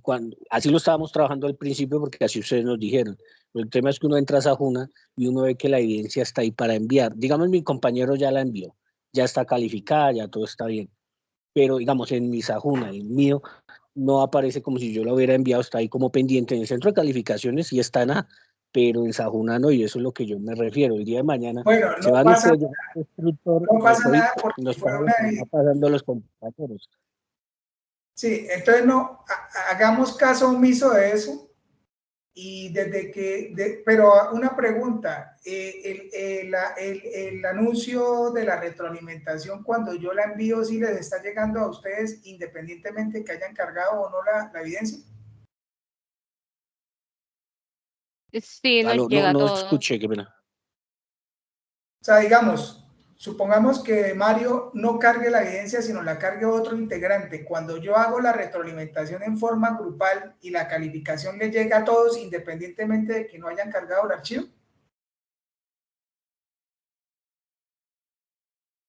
así lo estábamos trabajando al principio porque así ustedes nos dijeron. Pero el tema es que uno entra a Sajuna y uno ve que la evidencia está ahí para enviar. Digamos, mi compañero ya la envió, ya está calificada, ya todo está bien. Pero digamos, en mi Sajuna, el mío, no aparece como si yo lo hubiera enviado, está ahí como pendiente en el centro de calificaciones y está en A, pero en Sajuna no, y eso es lo que yo me refiero. El día de mañana bueno, se no van pasa ustedes, nada. instructor, No pasa hoy nada porque nos fue pasa una... lo que está pasando a los compañeros. Sí, entonces no, hagamos caso omiso de eso. Y pero una pregunta, el anuncio de la retroalimentación, cuando yo la envío, ¿sí les está llegando a ustedes independientemente que hayan cargado o no la evidencia? Sí, nos No, llega no todo. escuché, qué pena. O sea, digamos, supongamos que Mario no cargue la evidencia, sino la cargue otro integrante. Cuando yo hago la retroalimentación en forma grupal y la calificación le llega a todos independientemente de que no hayan cargado el archivo.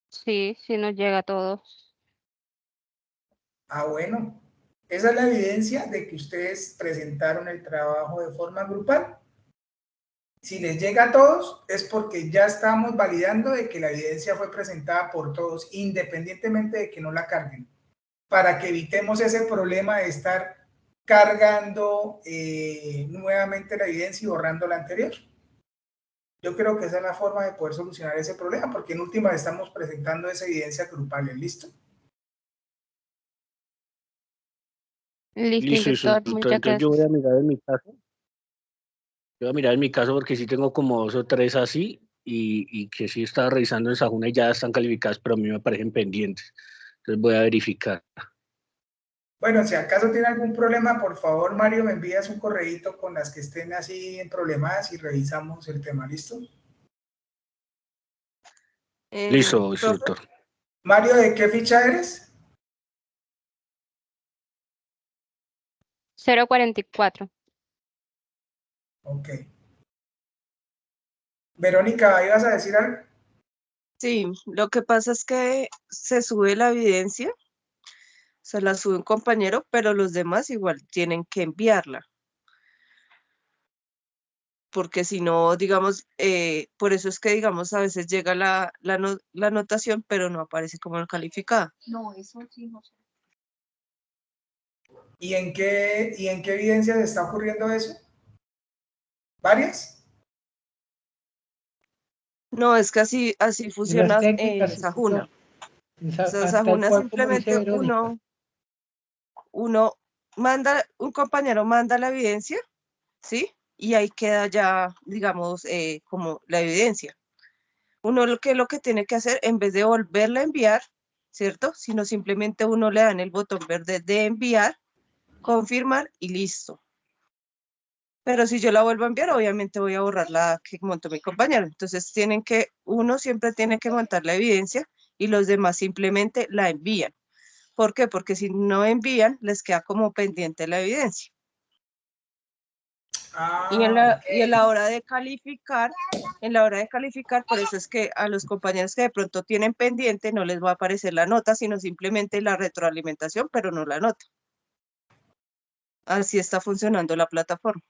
Sí, nos llega a todos. Ah, bueno. Esa es la evidencia de que ustedes presentaron el trabajo de forma grupal. Si les llega a todos, es porque ya estamos validando de que la evidencia fue presentada por todos, independientemente de que no la carguen, para que evitemos ese problema de estar cargando nuevamente la evidencia y borrando la anterior. Yo creo que esa es la forma de poder solucionar ese problema, porque en última estamos presentando esa evidencia grupal. ¿Listo? Listo, instructor, muchas Entonces yo voy gracias. a mirar en mi caso. Yo voy a mirar en mi caso porque sí tengo como 2 o 3 así y que sí estaba revisando en Sajuna y ya están calificadas, pero a mí me parecen pendientes. Entonces voy a verificar. Bueno, si acaso tiene algún problema, por favor, Mario, me envías un correíto con las que estén así en problemas y revisamos el tema. ¿Listo? Listo, Profe, instructor. Mario, ¿de qué ficha eres? 044. Ok. Verónica, ¿ibas a decir algo? sí, lo que pasa es que se sube la evidencia, se la sube un compañero, pero los demás igual tienen que enviarla. Porque si no, digamos, por eso es que, digamos, a veces llega la anotación, pero no aparece como calificada. No, eso sí, no sé. ¿Y en qué evidencias está ocurriendo eso? ¿Varias? No, es que así funciona técnicas, Sajuna. O sea, tal Sajuna cual como dice simplemente Verónica. uno manda, un compañero manda la evidencia, ¿sí? Y ahí queda ya, digamos, como la evidencia. Uno lo que tiene que hacer, en vez de volverla a enviar, ¿cierto? Sino simplemente uno le da en el botón verde de enviar, confirmar y listo. Pero si yo la vuelvo a enviar, obviamente voy a borrar la que montó mi compañero. Entonces uno siempre tiene que montar la evidencia y los demás simplemente la envían. ¿Por qué? Porque si no envían, les queda como pendiente la evidencia. Y en la hora de calificar, por eso es que a los compañeros que de pronto tienen pendiente no les va a aparecer la nota, sino simplemente la retroalimentación, pero no la nota. Así está funcionando la plataforma.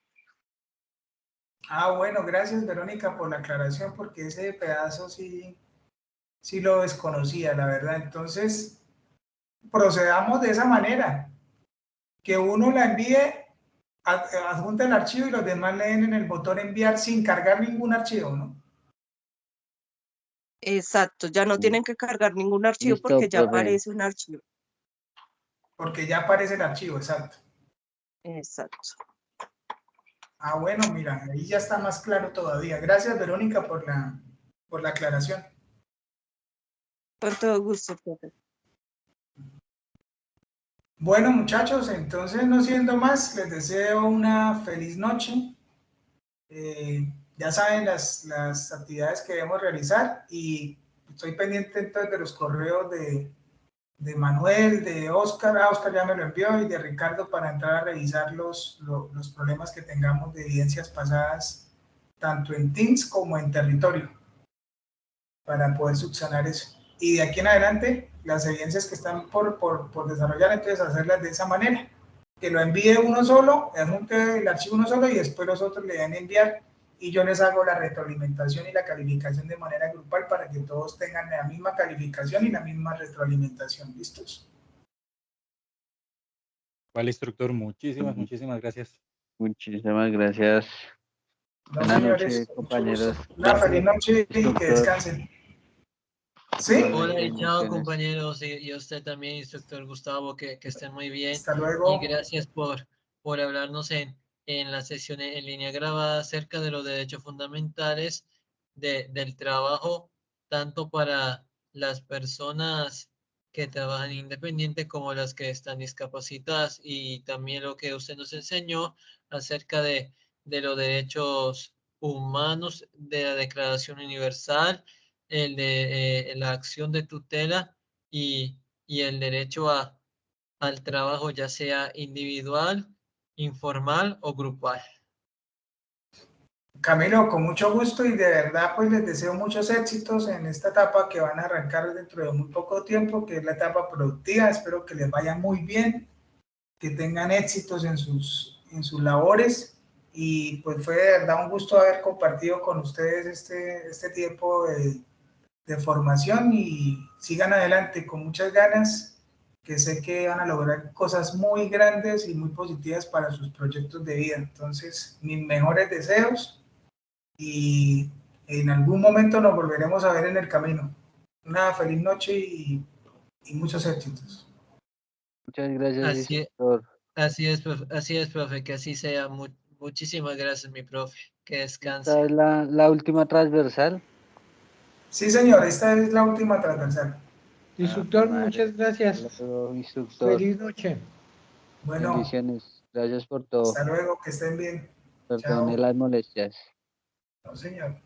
Bueno, gracias Verónica por la aclaración, porque ese pedazo sí lo desconocía, la verdad. Entonces, procedamos de esa manera, que uno la envíe, adjunta el archivo y los demás leen en el botón enviar sin cargar ningún archivo, ¿no? Exacto, ya no tienen que cargar ningún archivo. Listo, porque ya aparece un archivo. Porque ya aparece el archivo, exacto. Exacto. Bueno, mira, ahí ya está más claro todavía. Gracias, Verónica, por la aclaración. Con todo gusto, profe. Bueno, muchachos, entonces no siendo más, les deseo una feliz noche. Ya saben las actividades que debemos realizar y estoy pendiente entonces de los correos de Manuel, de Oscar. Oscar ya me lo envió, y de Ricardo, para entrar a revisar los problemas que tengamos de evidencias pasadas, tanto en Teams como en territorio, para poder subsanar eso. Y de aquí en adelante, las evidencias que están por desarrollar, entonces hacerlas de esa manera, que lo envíe uno solo, adjunte el archivo uno solo y después los otros le den enviar, y yo les hago la retroalimentación y la calificación de manera grupal para que todos tengan la misma calificación y la misma retroalimentación. ¿Listos? Vale, instructor, muchísimas gracias. Muchísimas gracias. No, Buenas señores, noches, compañeros. Una feliz noche y que descansen. ¿Sí? Hola y chao, compañeros, y a usted también, instructor Gustavo, que estén muy bien. Hasta luego. Y gracias por hablarnos en la sesión en línea grabada acerca de los derechos fundamentales del trabajo, tanto para las personas que trabajan independiente como las que están discapacitadas, y también lo que usted nos enseñó acerca de los derechos humanos de la Declaración Universal, el de la acción de tutela y el derecho al trabajo, ya sea individual, informal o grupal. Camilo, con mucho gusto, y de verdad pues les deseo muchos éxitos en esta etapa que van a arrancar dentro de muy poco tiempo, que es la etapa productiva. Espero que les vaya muy bien, que tengan éxitos en sus labores, y pues fue de verdad un gusto haber compartido con ustedes este tiempo de formación, y sigan adelante con muchas ganas, que sé que van a lograr cosas muy grandes y muy positivas para sus proyectos de vida. Entonces, mis mejores deseos, y en algún momento nos volveremos a ver en el camino. Una feliz noche y muchos éxitos. Muchas gracias, instructor. Así es, profe, que así sea. Muchísimas gracias, mi profe. Que descanse. ¿Esta es la última transversal? Sí, señor, esta es la última transversal. Instructor, muchas gracias. Instructor. Feliz noche. Bueno, bendiciones. Gracias por todo. Hasta luego, que estén bien. Perdone Chao. las molestias. No, señor.